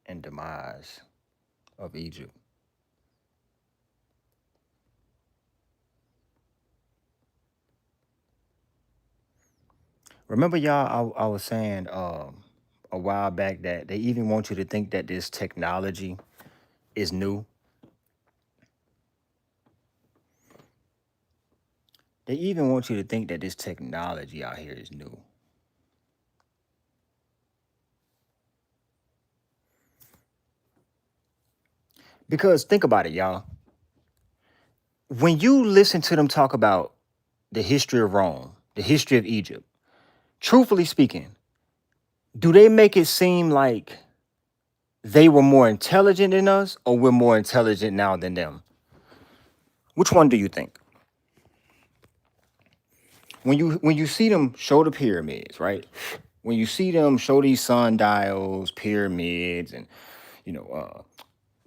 and demise of Egypt. Remember, y'all, I was saying a while back that they even want you to think that this technology is new. They even want you to think that this technology out here is new. Because think about it, y'all. When you listen to them talk about the history of Rome, the history of Egypt, truthfully speaking, do they make it seem like they were more intelligent than us or we're more intelligent now than them? Which one do you think? When you see them show the pyramids, right? When you see them show these sundials, pyramids, and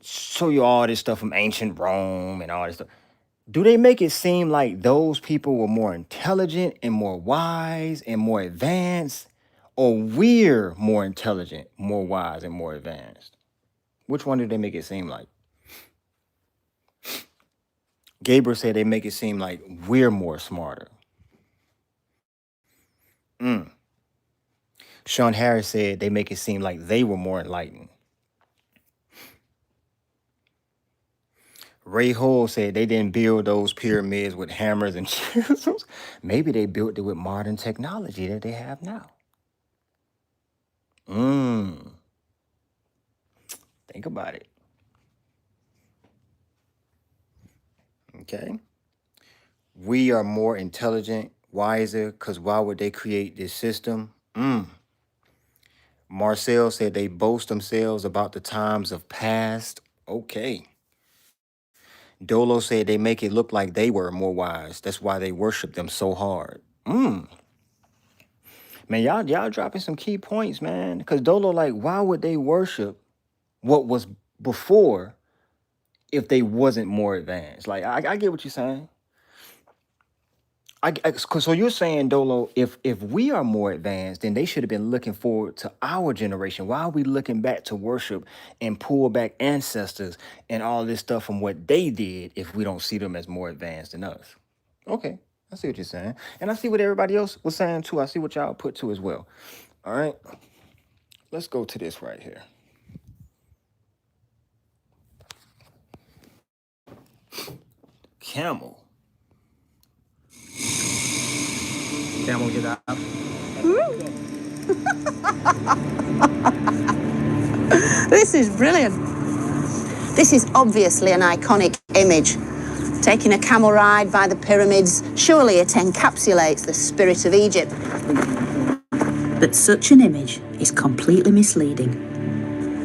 show you all this stuff from ancient Rome and all this stuff, do they make it seem like those people were more intelligent and more wise and more advanced, or we're more intelligent, more wise, and more advanced? Which one do they make it seem like? Gabriel said they make it seem like we're more smarter. Sean Harris said they make it seem like they were more enlightened. Ray Hull said they didn't build those pyramids with hammers and chisels. Maybe they built it with modern technology that they have now. Think about it. Okay. We are more intelligent, wiser, because why would they create this system? Marcel said they boast themselves about the times of past. Okay. Dolo said they make it look like they were more wise. That's why they worship them so hard. Man, y'all dropping some key points, man. Because Dolo, like, why would they worship what was before if they wasn't more advanced? Like, I get what you're saying. So you're saying, Dolo, if we are more advanced, then they should have been looking forward to our generation. Why are we looking back to worship and pull back ancestors and all this stuff from what they did if we don't see them as more advanced than us? Okay, I see what you're saying. And I see what everybody else was saying too. I see what y'all put too as well. All right, let's go to this right here. Camel. Camel, get up. This is brilliant. This is obviously an iconic image. Taking a camel ride by the pyramids, surely it encapsulates the spirit of Egypt. But such an image is completely misleading.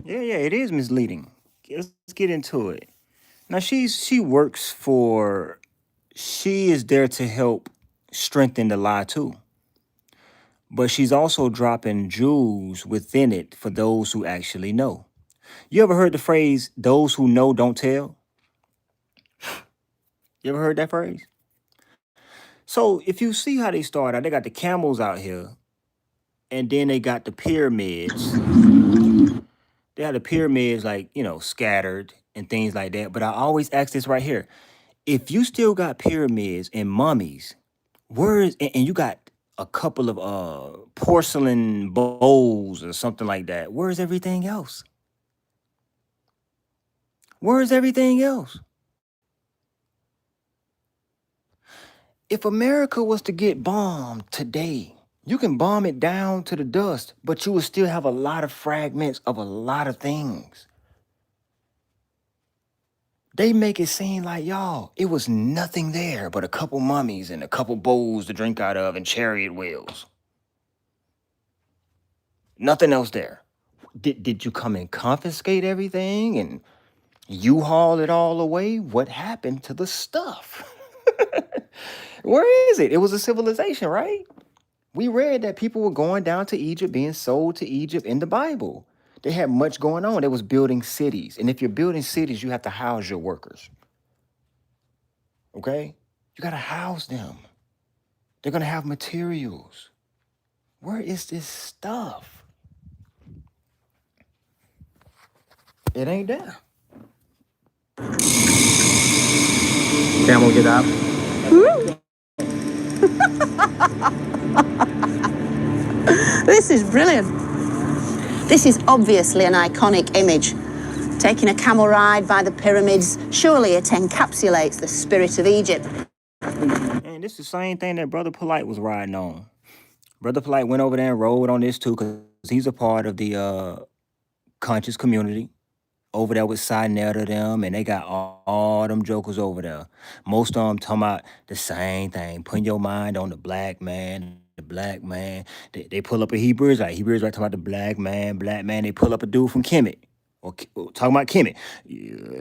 Yeah, it is misleading. Let's get into it. Now, she is there to help strengthen the lie too. But she's also dropping jewels within it for those who actually know. You ever heard the phrase, those who know don't tell? You ever heard that phrase? So if you see how they start out, they got the camels out here, and then they got the pyramids. They had the pyramids, like, you know, scattered and things like that. But I always ask this right here. If you still got pyramids and mummies, where is, and you got a couple of porcelain bowls or something like that, where's everything else? Where's everything else? If America was to get bombed today, you can bomb it down to the dust, but you would still have a lot of fragments of a lot of things. They make it seem like, y'all, it was nothing there but a couple mummies and a couple bowls to drink out of and chariot wheels. Nothing else there. Did you come and confiscate everything and U-Haul it all away? What happened to the stuff? Where is it? It was a civilization, right? We read that people were going down to Egypt, being sold to Egypt in the Bible. They had much going on. They was building cities. And if you're building cities, you have to house your workers. Okay? You got to house them. They're going to have materials. Where is this stuff? It ain't there. Camel, get up. This is brilliant. This is obviously an iconic image. Taking a camel ride by the pyramids, surely it encapsulates the spirit of Egypt. And this is the same thing that Brother Polite was riding on. Brother Polite went over there and rode on this too, because he's a part of the conscious community over there with Sinetta to them, and they got all them jokers over there. Most of them talking about the same thing, putting your mind on the black man. The black man. They pull up a Hebrew Israelite. Hebrew Israelite talking about the black man. They pull up a dude from Kemet. Or talking about Kemet.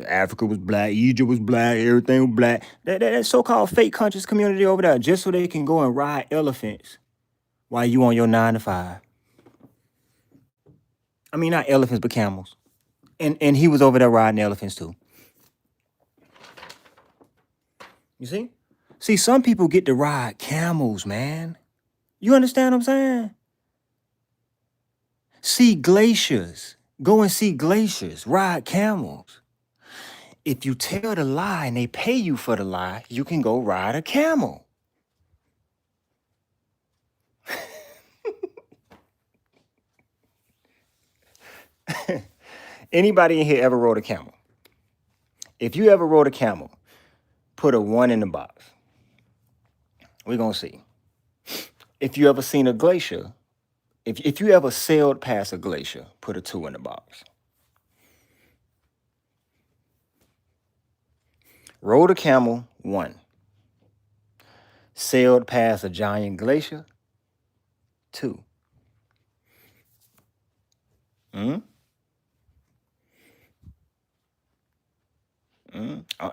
Africa was black, Egypt was black, everything was black. That so-called fake conscious community over there, just so they can go and ride elephants while you on your 9 to 5. I mean, not elephants, but camels. And he was over there riding elephants too. You see? See, some people get to ride camels, man. You understand what I'm saying? See glaciers. Go and see glaciers. Ride camels. If you tell the lie and they pay you for the lie, you can go ride a camel. Anybody in here ever rode a camel? If you ever rode a camel, put a 1 in the box. We're going to see. If you ever seen a glacier, if you ever sailed past a glacier, put a 2 in the box. Rode a camel, 1. Sailed past a giant glacier, 2.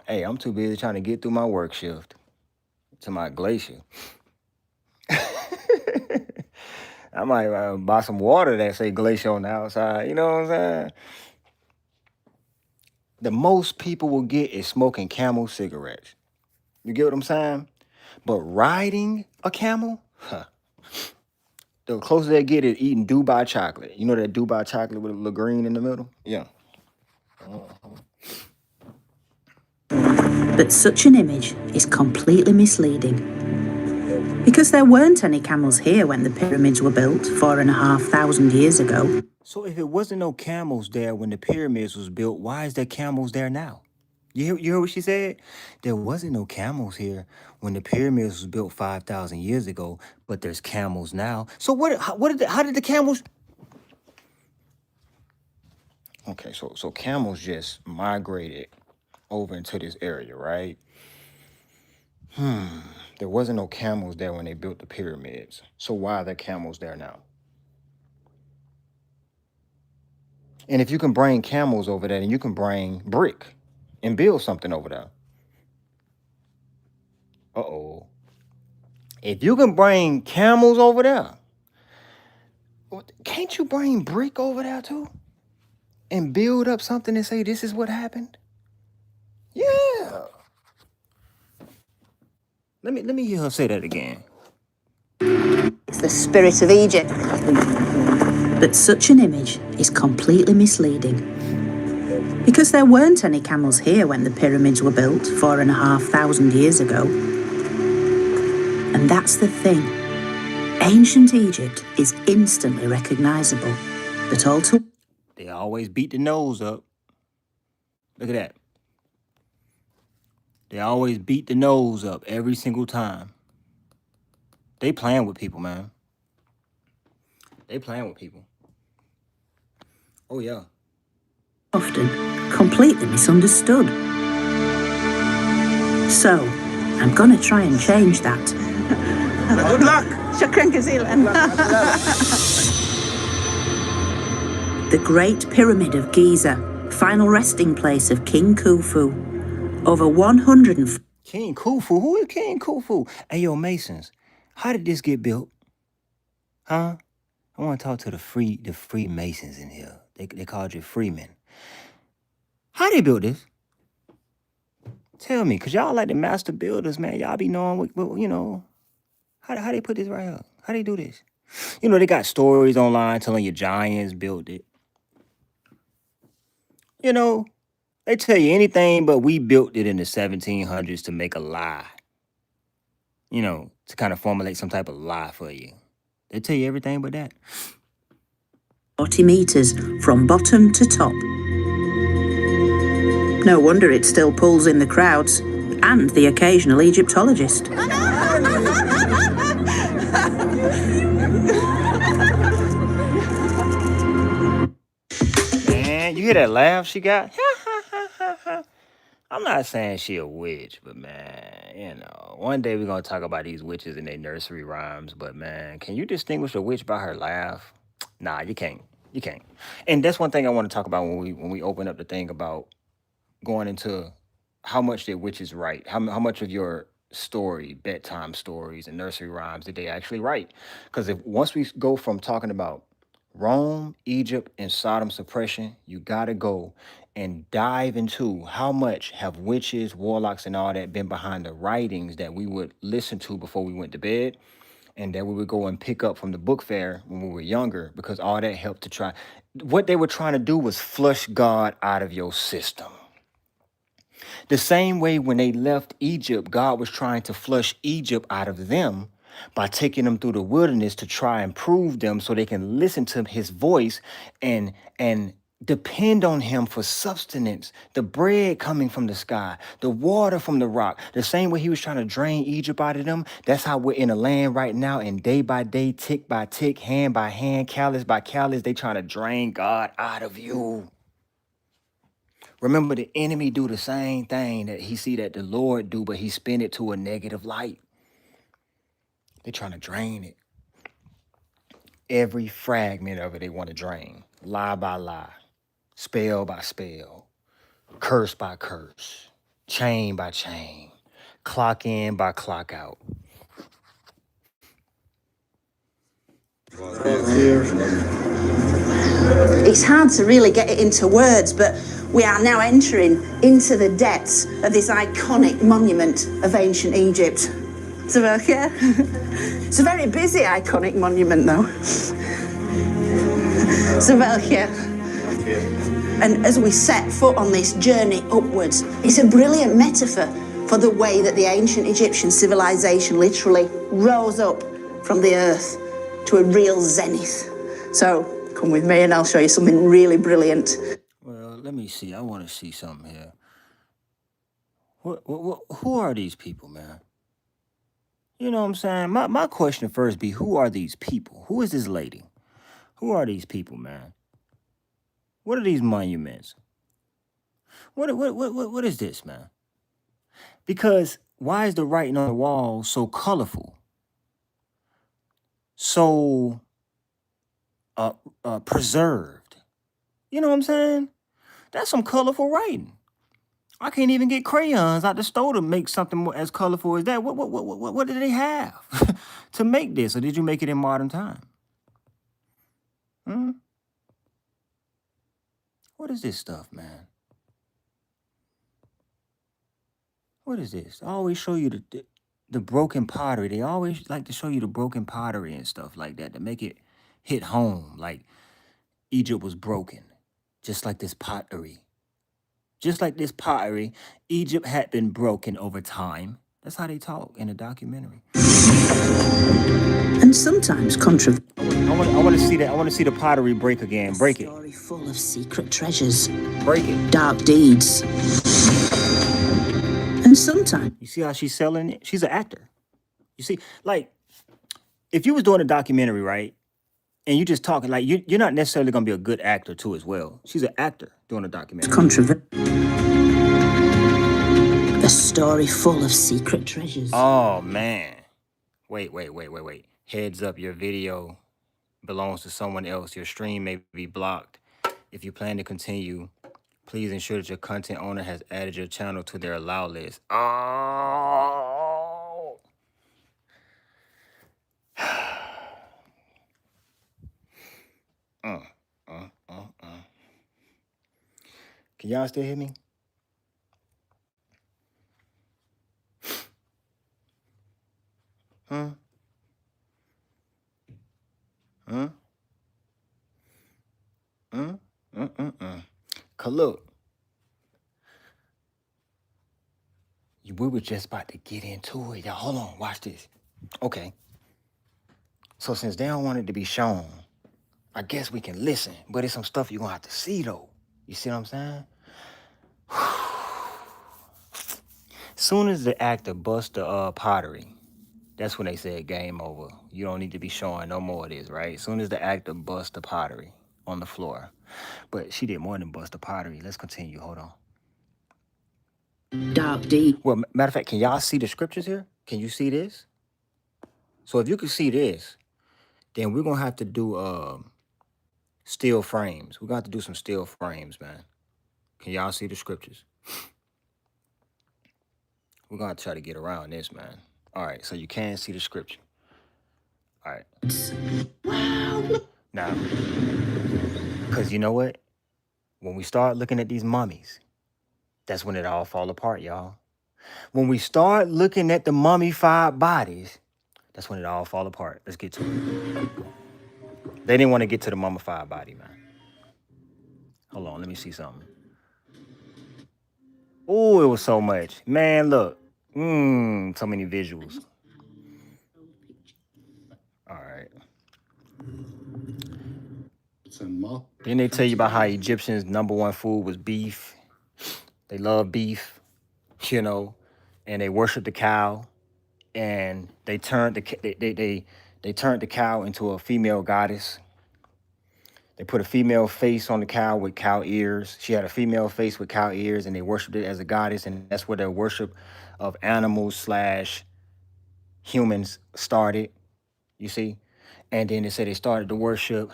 Hey, I'm too busy trying to get through my work shift to my glacier. I might buy some water that say glacier on the outside. You know what I'm saying? The most people will get is smoking Camel cigarettes. You get what I'm saying? But riding a camel, the closer they get is eating Dubai chocolate. You know that Dubai chocolate with a little green in the middle? Yeah. But such an image is completely misleading. Because there weren't any camels here when the pyramids were built 4,500 years ago. So if it wasn't no camels there when the pyramids was built, why is there camels there now? You heard what she said? There wasn't no camels here when the pyramids was built 5,000 years ago, but there's camels now. So how did the camels? Okay, so camels just migrated over into this area, right? There wasn't no camels there when they built the pyramids. So why are there camels there now? And if you can bring camels over there, then you can bring brick and build something over there. Uh-oh. If you can bring camels over there, can't you bring brick over there too? And build up something and say, this is what happened? Yeah. Let me hear her say that again. It's the spirit of Egypt. But such an image is completely misleading. Because there weren't any camels here when the pyramids were built 4,500 years ago. And that's the thing. Ancient Egypt is instantly recognizable, but all too They always beat the nose up. Look at that. They always beat the nose up every single time. They playing with people, man. They playing with people. Oh, yeah. often completely misunderstood. So, I'm gonna try and change that. Good luck. Shukran kazeelan. The Great Pyramid of Giza, final resting place of King Khufu. Over 100 King Khufu? Who is King Khufu? Hey, yo, Masons, how did this get built? Huh? I want to talk to the Freemasons in here. They called you freemen. How they built this? Tell me, because y'all like the master builders, man. Y'all be knowing, what you know, how they put this right here? How they do this? You know, they got stories online telling you giants built it. You know, they tell you anything, but we built it in the 1700s to make a lie. You know, to kind of formulate some type of lie for you. They tell you everything but that. 40 meters from bottom to top. No wonder it still pulls in the crowds and the occasional Egyptologist. Man, you hear that laugh she got? I'm not saying she a witch, but man, you know, one day we're gonna talk about these witches and their nursery rhymes. But man, can you distinguish a witch by her laugh? Nah, you can't. You can't. And that's one thing I want to talk about when we open up the thing about going into how much did witches write? How much of your story, bedtime stories and nursery rhymes did they actually write? Because if once we go from talking about Rome, Egypt, and Sodom suppression, you gotta go and dive into how much have witches, warlocks, and all that been behind the writings that we would listen to before we went to bed, and that we would go and pick up from the book fair when we were younger, because all that helped to try. What they were trying to do was flush God out of your system. The same way when they left Egypt, God was trying to flush Egypt out of them by taking them through the wilderness to try and prove them so they can listen to his voice and depend on him for sustenance, the bread coming from the sky, the water from the rock. The same way he was trying to drain Egypt out of them, that's how we're in the land right now, and day by day, tick by tick, hand by hand, callous by callous, they trying to drain God out of you. Remember, the enemy do the same thing that he see that the Lord do, but he spin it to a negative light. They're trying to drain it. Every fragment of it they want to drain. Lie by lie. Spell by spell. Curse by curse. Chain by chain. Clock in by clock out. It's hard to really get it into words, but we are now entering into the depths of this iconic monument of ancient Egypt. So, yeah. It's a very busy iconic monument, though. So, yeah. And as we set foot on this journey upwards, it's a brilliant metaphor for the way that the ancient Egyptian civilization literally rose up from the earth to a real zenith. So, come with me and I'll show you something really brilliant. Well, let me see. I want to see something here. Who are these people, man? You know what I'm saying? My question first be, who are these people? Who is this lady? Who are these people, man? What are these monuments? What is this, man? Because why is the writing on the wall so colorful? So preserved. You know what I'm saying? That's some colorful writing. I can't even get crayons out the store to make something more as colorful as that. What did they have to make this? Or did you make it in modern time? What is this stuff, man? What is this? I always show you the broken pottery. They always like to show you the broken pottery and stuff like that to make it hit home. Like Egypt was broken, just like this pottery. Just like this pottery, Egypt had been broken over time. That's how they talk in the documentary. And sometimes controversial. I want to see that. I want to see the pottery break again. Break it. Story full of secret treasures, Break it. dark deeds, and sometimes You see how she's selling it? She's an actor. You see, like, if you was doing a documentary, right, and you just talking, like, you're not necessarily gonna be a good actor too as well. She's an actor doing a documentary. controversial. A story full of secret treasures. Oh man. Wait. Heads up, your video belongs to someone else. Your stream may be blocked. If you plan to continue, please ensure that your content owner has added your channel to their allow list. Oh. Can y'all still hear me? Huh? Huh? Cause look, we were just about to get into it. Y'all, hold on, watch this. Okay. So since they don't want it to be shown, I guess we can listen, but it's some stuff you're gonna have to see though. You see what I'm saying? Soon as the actor bust the pottery, that's when they said game over. You don't need to be showing no more of this, right? Soon as the actor bust the pottery on the floor. But she did more than bust the pottery. Let's continue. Hold on. Dark deed. Well, matter of fact, can y'all see the scriptures here? Can you see this? So if you can see this, then we're gonna have to do still frames. We're gonna have to do some still frames, man. Can y'all see the scriptures? We're gonna try to get around this, man. All right, so you can see the scripture. All right. Wow. Now, because you know what? When we start looking at these mummies, that's when it all fall apart, y'all. When we start looking at the mummified bodies, that's when it all fall apart. Let's get to it. They didn't want to get to the mummified body, man. Hold on, let me see something. Oh, it was so much. Man, look. So many visuals. All right. Then they tell you about how Egyptians' #1 food was beef. They love beef, you know, and they worship the cow. And they turned they turned the cow into a female goddess. They put a female face on the cow with cow ears. She had a female face with cow ears, and they worshipped it as a goddess. And that's where their worship of animals / humans started, you see? And then they said they started to worship.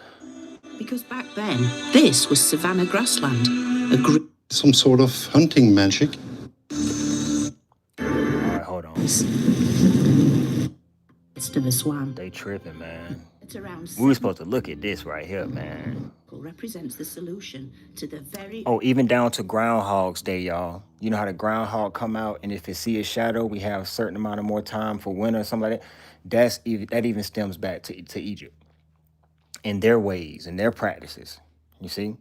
Because back then, this was savanna grassland. Some sort of hunting magic. All right, hold on. It's of a swan. They tripping, man. It's around. We were supposed to look at this right here, man. Represents the solution to the very. Oh, even down to Groundhog's Day, y'all. You know how the groundhog come out, and if it see a shadow, we have a certain amount of more time for winter or something like that. That even stems back to Egypt and their ways and their practices. You see?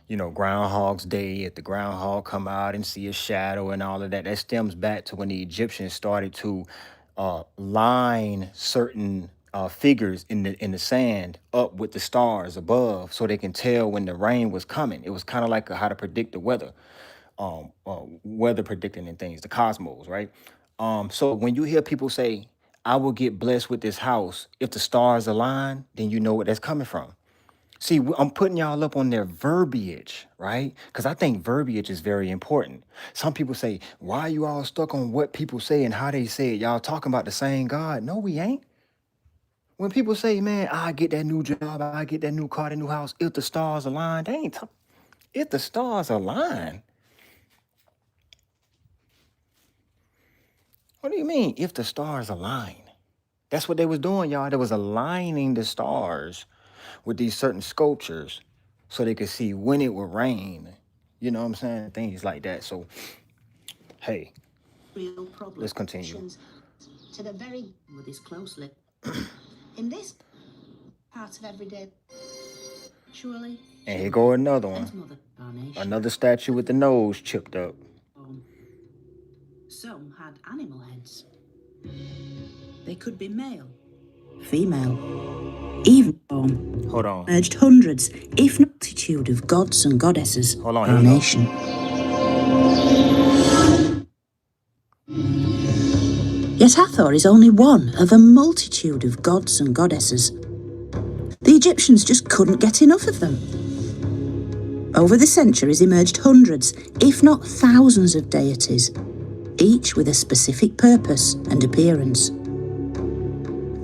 You know, Groundhog's Day, if the groundhog come out and see a shadow and all of that, that stems back to when the Egyptians started to line certain figures in the sand up with the stars above, so they can tell when the rain was coming. It was kind of like how to predict the weather, weather predicting and things, the cosmos, right? So when you hear people say, "I will get blessed with this house," if the stars align, then you know what that's coming from. See, I'm putting y'all up on their verbiage, right? Because I think verbiage is very important. Some people say, "Why are you all stuck on what people say and how they say it? Y'all talking about the same God." No, we ain't. When people say, "Man, I get that new job, I get that new car, that new house," if the stars align, they ain't talking. If the stars align. What do you mean, if the stars align? That's what they was doing, y'all. They was aligning the stars with these certain sculptures so they could see when it would rain. You know what I'm saying? Things like that. So, hey, let's continue. to the very with this closely. in this part of everyday. Surely. And here go another Thanks, one. Mother Carnation. Another statue with the nose chipped up. Some had animal heads. They could be male, female, even Hold on. merged hundreds, if not multitude of gods and goddesses. Hold on, here we go. Carnation. Yet Hathor is only one of a multitude of gods and goddesses. The Egyptians just couldn't get enough of them. Over the centuries emerged hundreds, if not thousands of deities, each with a specific purpose and appearance.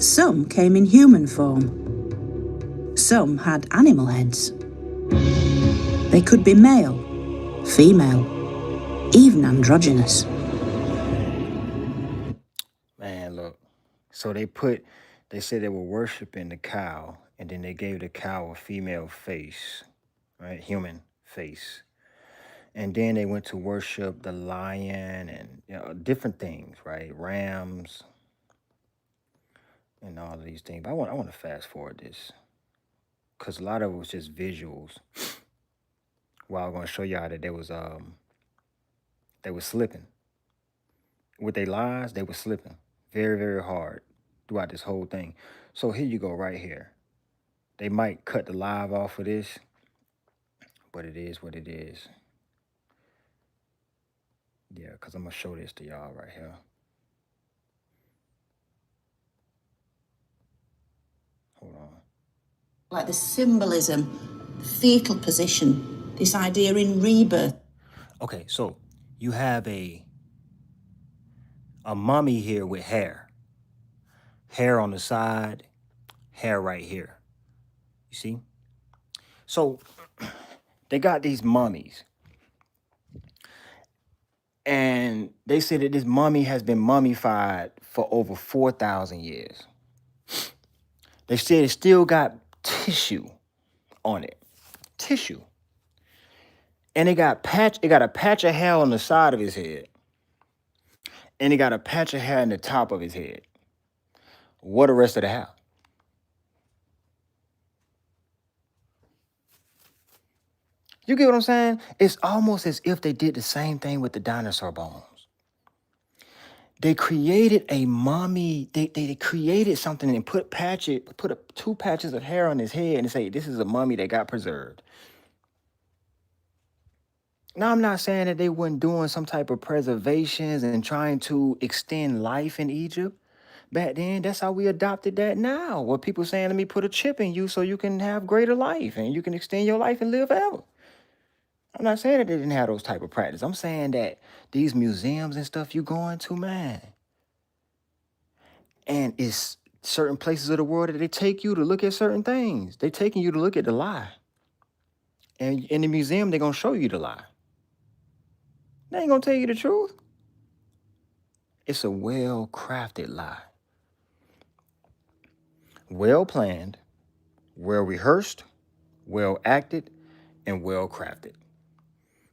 Some came in human form. Some had animal heads. They could be male, female, even androgynous. Man, look. So they said they were worshiping the cow, and then they gave the cow a female face, right? Human face. And then they went to worship the lion and different things, right? Rams and all of these things. But I want to fast forward this because a lot of it was just visuals. Well, I'm going to show y'all that they were slipping. With their lies, they were slipping very, very hard throughout this whole thing. So here you go right here. They might cut the live off of this, but it is what it is. Yeah, because I'm going to show this to y'all right here. Hold on. like the symbolism, the fetal position, this idea in rebirth. Okay, so you have a mummy here with hair. Hair on the side, hair right here. You see? So they got these mummies. And they say that this mummy has been mummified for over 4,000 years. They said it still got tissue on it. Tissue. And it got a patch of hair on the side of his head. And it got a patch of hair in the top of his head. What the rest of the hair? You get what I'm saying? It's almost as if they did the same thing with the dinosaur bones. They created a mummy. They created something and put two patches of hair on his head and say, this is a mummy that got preserved. Now, I'm not saying that they weren't doing some type of preservations and trying to extend life in Egypt. Back then, that's how we adopted that now. What people saying, let me put a chip in you so you can have greater life and you can extend your life and live forever. I'm not saying that they didn't have those type of practice. I'm saying that these museums and stuff you going to, man, and it's certain places of the world that they take you to look at certain things. They taking you to look at the lie. And in the museum, they're going to show you the lie. They ain't going to tell you the truth. It's a well-crafted lie. Well-planned, well-rehearsed, well-acted, and well-crafted.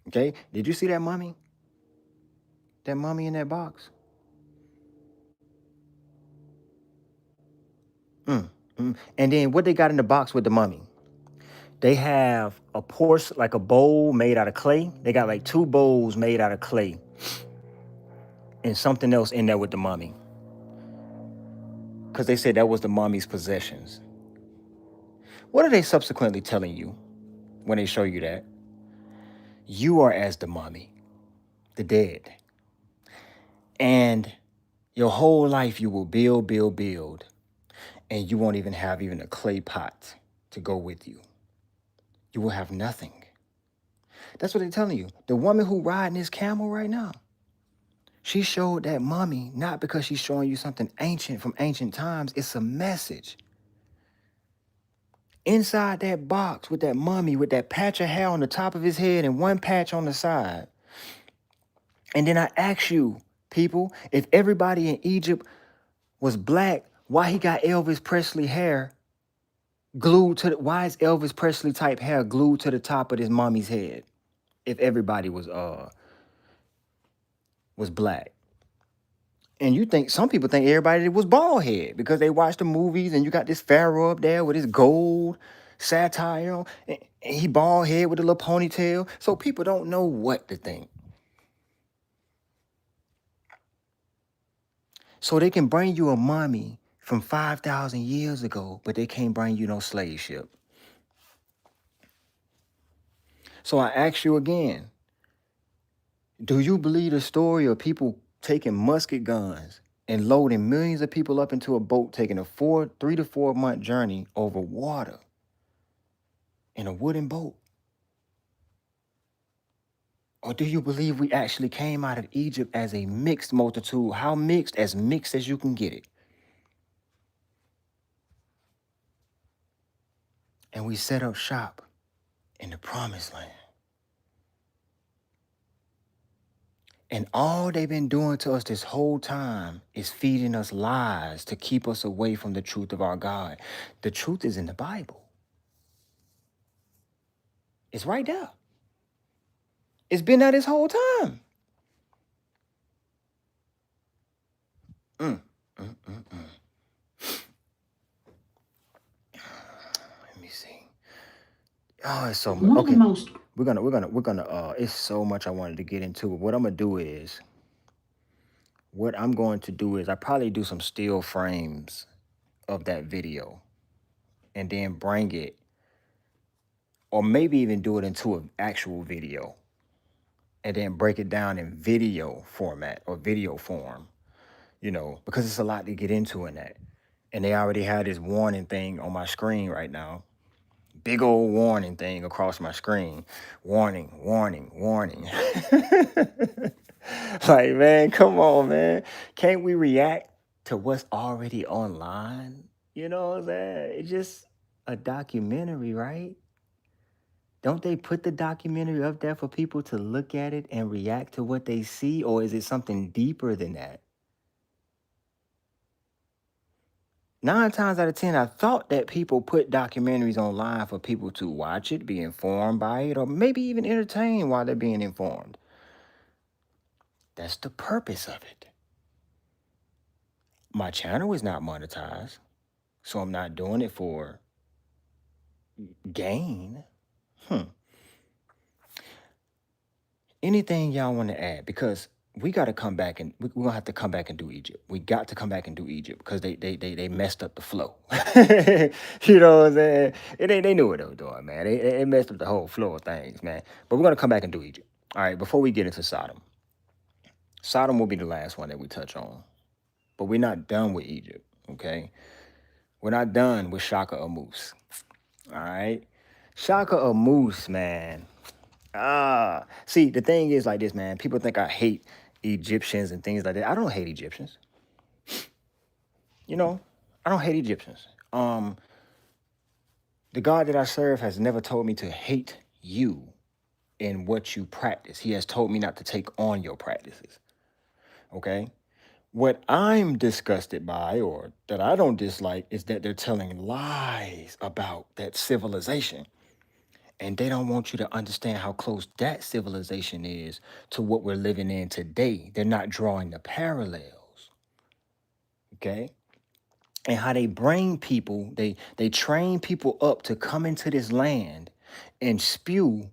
Okay? Did you see that mummy? That mummy in that box? And then what they got in the box with the mummy? They have a porcelain, like a bowl made out of clay. They got like 2 bowls made out of clay. And something else in there with the mummy. Because they said that was the mummy's possessions. What are they subsequently telling you when they show you that? You are as the mummy, the dead. And your whole life you will build. And you won't even have a clay pot to go with you. You will have nothing. That's what they're telling you. The woman who riding this camel right now, she showed that mummy, not because she's showing you something ancient from ancient times. It's a message. Inside that box with that mummy, with that patch of hair on the top of his head and 1 patch on the side. And then I ask you, people, if everybody in Egypt was black, why he got Elvis Presley hair glued to why is Elvis Presley type hair glued to the top of this mommy's head? If everybody was black. And you think some people think everybody was bald head because they watch the movies and you got this pharaoh up there with his gold satire on, and he bald head with a little ponytail. So people don't know what to think. So they can bring you a mummy from 5,000 years ago, but they can't bring you no slave ship. So I ask you again, do you believe the story of people taking musket guns and loading millions of people up into a boat, taking a 3 to 4 month journey over water in a wooden boat? Or do you believe we actually came out of Egypt as a mixed multitude? How mixed? As mixed as you can get it. And we set up shop in the promised land. And all they've been doing to us this whole time is feeding us lies to keep us away from the truth of our God. The truth is in the Bible. It's right there. It's been there this whole time. Let me see. Oh, it's so much. Okay. We're gonna it's so much I wanted to get into. What I'm going to do is I probably do some still frames of that video and then bring it, or maybe even do it into an actual video and then break it down in video format or video form, because it's a lot to get into in that. And they already had this warning thing on my screen right now. Big old warning thing across my screen. Warning, warning, warning. Like, man, come on, man. Can't we react to what's already online? You know what I'm saying? It's just a documentary, right? Don't they put the documentary up there for people to look at it and react to what they see? Or is it something deeper than that? 9 times out of 10, I thought that people put documentaries online for people to watch it, be informed by it, or maybe even entertained while they're being informed. That's the purpose of it. My channel is not monetized, so I'm not doing it for gain. Anything y'all want to add? Because we got to come back and we're going to have to come back and do Egypt. We got to come back and do Egypt because they messed up the flow. You know what I'm saying? They knew what they were doing, man. They messed up the whole flow of things, man. But we're going to come back and do Egypt. All right, before we get into Sodom. Sodom will be the last one that we touch on. But we're not done with Egypt, okay? We're not done with Shaka Amus. All right? Shaka Amus, man. See, the thing is like this, man. People think I hate Egyptians and things like that. I don't hate Egyptians. I don't hate Egyptians. The God that I serve has never told me to hate you in what you practice. He has told me not to take on your practices. Okay? What I'm disgusted by, or that I don't dislike, is that they're telling lies about that civilization. And they don't want you to understand how close that civilization is to what we're living in today. They're not drawing the parallels. Okay? And how they bring people, they train people up to come into this land and spew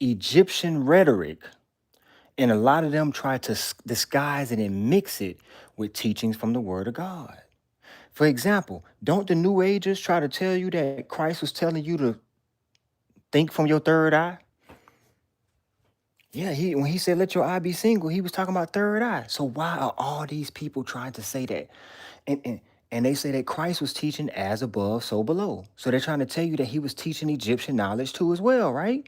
Egyptian rhetoric. And a lot of them try to disguise it and mix it with teachings from the Word of God. For example, don't the New Agers try to tell you that Christ was telling you to think from your third eye? Yeah, when he said, let your eye be single, he was talking about third eye. So why are all these people trying to say that? And they say that Christ was teaching as above, so below. So they're trying to tell you that he was teaching Egyptian knowledge too as well, right?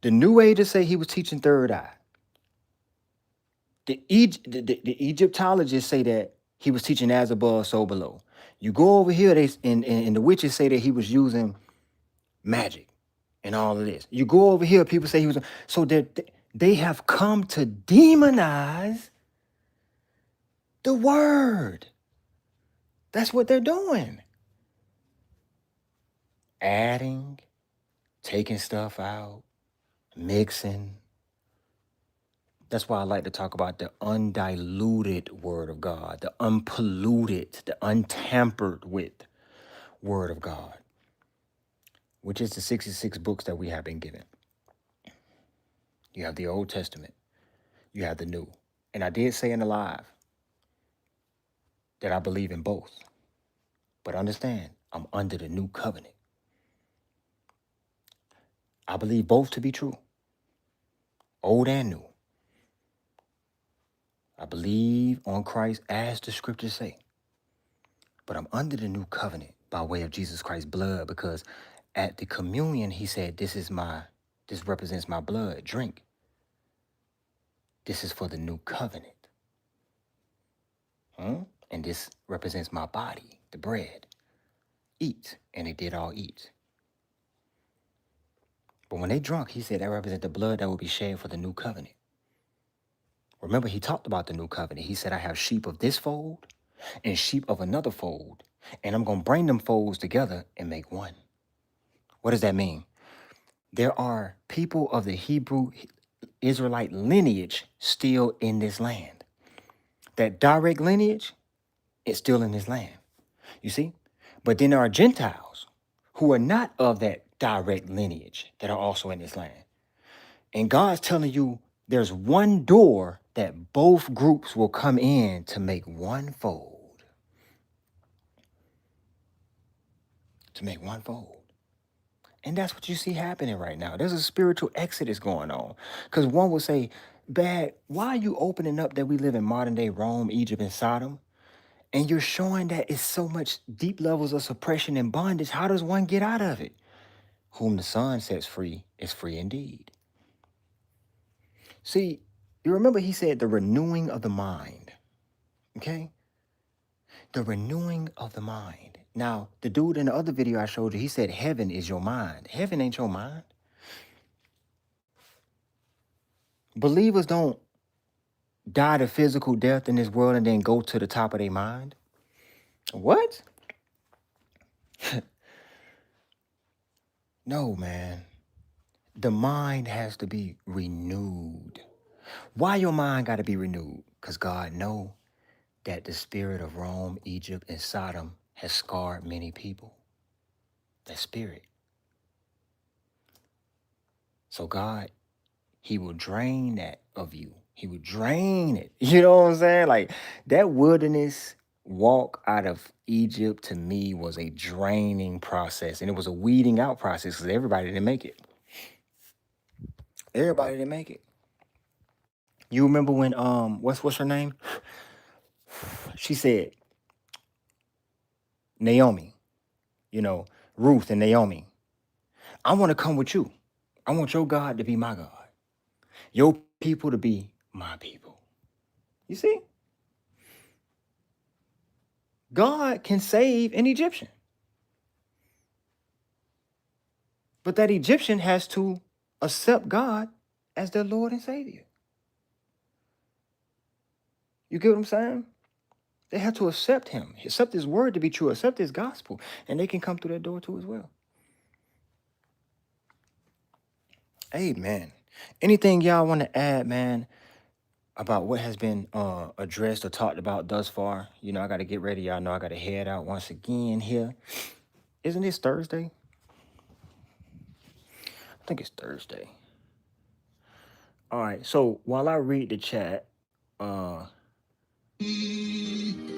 The New Agers say he was teaching third eye. The Egyptologists say that he was teaching as above, so below. You go over here, and the witches say that he was using magic and all of this. You go over here, people say he was. So they have come to demonize the word. That's what they're doing. Adding, taking stuff out, mixing. That's why I like to talk about the undiluted word of God, the unpolluted, the untampered with word of God, which is the 66 books that we have been given. You have the Old Testament, you have the New. And I did say in the live that I believe in both. But understand, I'm under the new covenant. I believe both to be true, old and new. I believe on Christ as the scriptures say. But I'm under the new covenant by way of Jesus Christ's blood, because at the communion, he said, this represents my blood, drink. This is for the new covenant. And this represents my body, the bread. Eat. And they did all eat. But when they drunk, he said that represents the blood that will be shed for the new covenant. Remember, he talked about the new covenant. He said, I have sheep of this fold and sheep of another fold, and I'm going to bring them folds together and make one. What does that mean? There are people of the Hebrew Israelite lineage still in this land. That direct lineage is still in this land. You see? But then there are Gentiles who are not of that direct lineage that are also in this land. And God's telling you there's one door that both groups will come in to make one fold. To make one fold. And that's what you see happening right now. There's a spiritual exodus going on. Because one will say, Bad, why are you opening up that we live in modern day Rome, Egypt, and Sodom? And you're showing that it's so much deep levels of suppression and bondage. How does one get out of it? Whom the Son sets free is free indeed. See, you remember he said the renewing of the mind. Okay? The renewing of the mind. Now, the dude in the other video I showed you, he said heaven is your mind. Heaven ain't your mind. Believers don't die to physical death in this world and then go to the top of their mind. What? No, man. The mind has to be renewed. Why your mind got to be renewed? Because God knows that the spirit of Rome, Egypt, and Sodom has scarred many people. That spirit. So God, he will drain that of you. He will drain it. You know what I'm saying? Like that wilderness walk out of Egypt to me was a draining process. And it was a weeding out process because everybody didn't make it. Everybody didn't make it. You remember when what's her name? She said Naomi, Ruth and Naomi. I want to come with you. I want your God to be my God. Your people to be my people. You see? God can save an Egyptian. But that Egyptian has to accept God as their Lord and Savior. You get what I'm saying? They have to accept him, accept his word to be true, accept his gospel, and they can come through that door too as well. Amen. Anything y'all want to add, man, about what has been addressed or talked about thus far? I got to get ready. Y'all know I got to head out once again here. Isn't this Thursday? I think it's Thursday. All right. So while I read the chat, I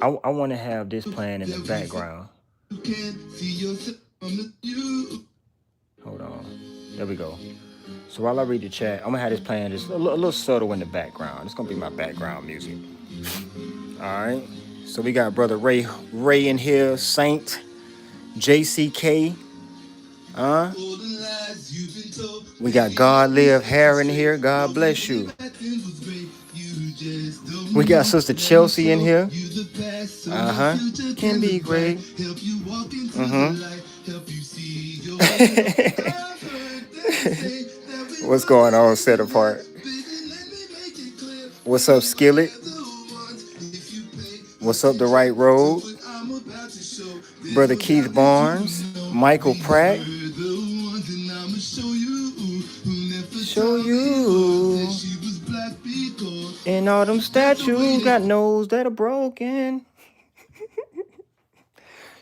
want to have this playing in the background. Hold on. There we go. So while I read the chat, I'm going to have this playing just a little subtle in the background. It's going to be my background music. All right. So we got Brother Ray in here, Saint, JCK. We got God Live Hair in here. God bless you. We got Sister Chelsea in here. Can be great. What's going on, Set Apart? What's up, Skillet? What's up, The Right Road? Brother Keith Barnes, Michael Pratt. Show you. And all them statues got noses that are broken.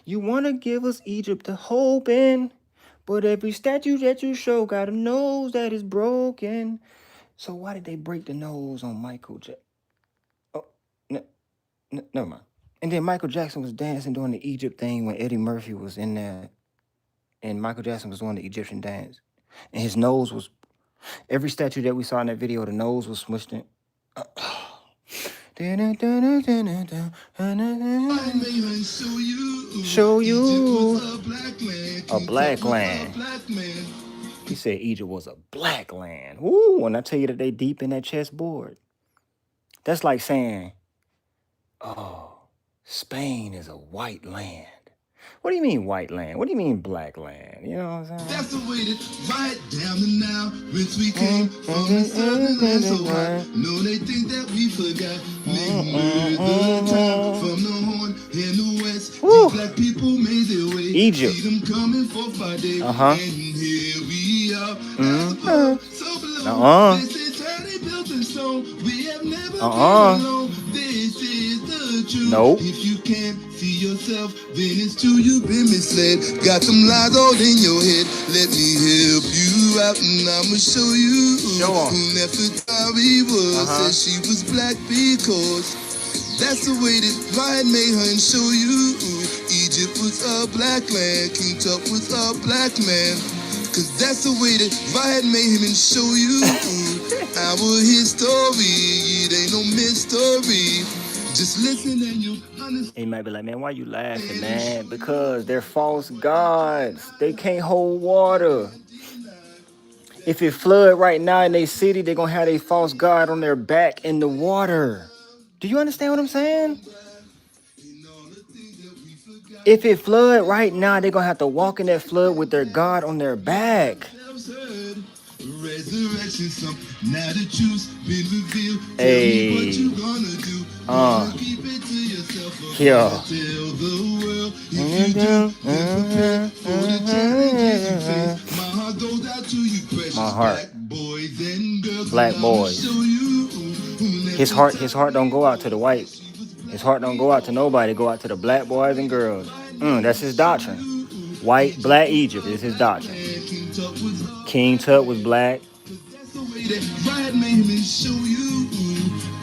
You want to give us Egypt to hope in, but every statue that you show got a nose that is broken. So why did they break the nose on Michael Jackson? Oh, never mind. And then Michael Jackson was dancing doing the Egypt thing when Eddie Murphy was in there. And Michael Jackson was doing the Egyptian dance. And his nose was, every statue that we saw in that video, the nose was smushed in. Show you a black land. He said Egypt was a black land. Ooh, when I tell you that they deep in that chessboard, that's like saying, oh, Spain is a white land. What do you mean white land? What do you mean black land? You know what I'm saying? That's the way that right down to now, whence we came from the southern land so high. No, they think that we forgot. Make the time from the horn in the west. These black people made their way. Egypt. See them coming for 5 days. And here we are. So below. This is how they built and so we have never been alone. This is the truth. Nope. If you can't see yourself, then it's true you've been misled. Got some lies all in your head. Let me help you out and I'ma show you who Nefertari was. Said she was black because that's the way that God made her and show you Egypt was a black land. King Tut was a black man. Cause that's the way that God made him and show you our history. It ain't no mystery. Just listen and you'll understand. He might be like, man, why you laughing, man? Because they're false gods. They can't hold water. If it flood right now in their city, they're going to have a false god on their back in the water. Do you understand what I'm saying? If it flood right now, they're going to have to walk in that flood with their god on their back. Resurrection, some now the truth's been revealed. Hey. Tell me what you gonna do. Keep it to yourself. Yeah. Tell the world if you do. Prepare for the challenges you face. My heart goes out to you, precious black boys and girls. Black boys. His heart don't go out to the white. His heart don't go out to nobody. Go out to the black boys and girls. That's his doctrine. White, black Egypt is his doctrine. King Tut was black. That's the way that God made him and show you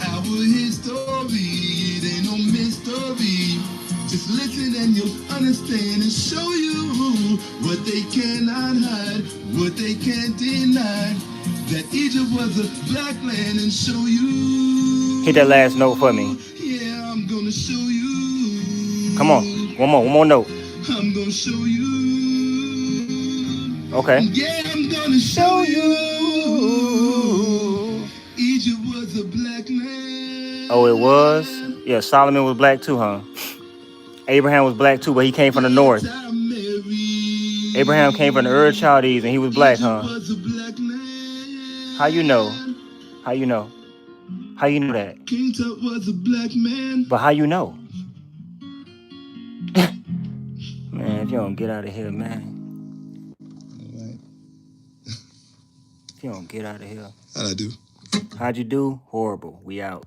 our history. It ain't no mystery. Just listen and you'll understand and show you what they cannot hide, what they can't deny. That Egypt was a black land and show you. Hit that last note for me. Yeah, I'm gonna show you. Come on, one more note. I'm gonna show you. Okay. Yeah, I'm gonna show you. Egypt was a black land. Oh, it was? Yeah, Solomon was black too, huh? Abraham was black too, but he came from the north. Abraham came from the Ur Chaldees and he was black, huh? How you know? How you know? How you know that? King Tut was a black man. But how you know? Man, if you don't get out of here, man. If you don't get out of here. How'd I do? How'd you do? Horrible. We out.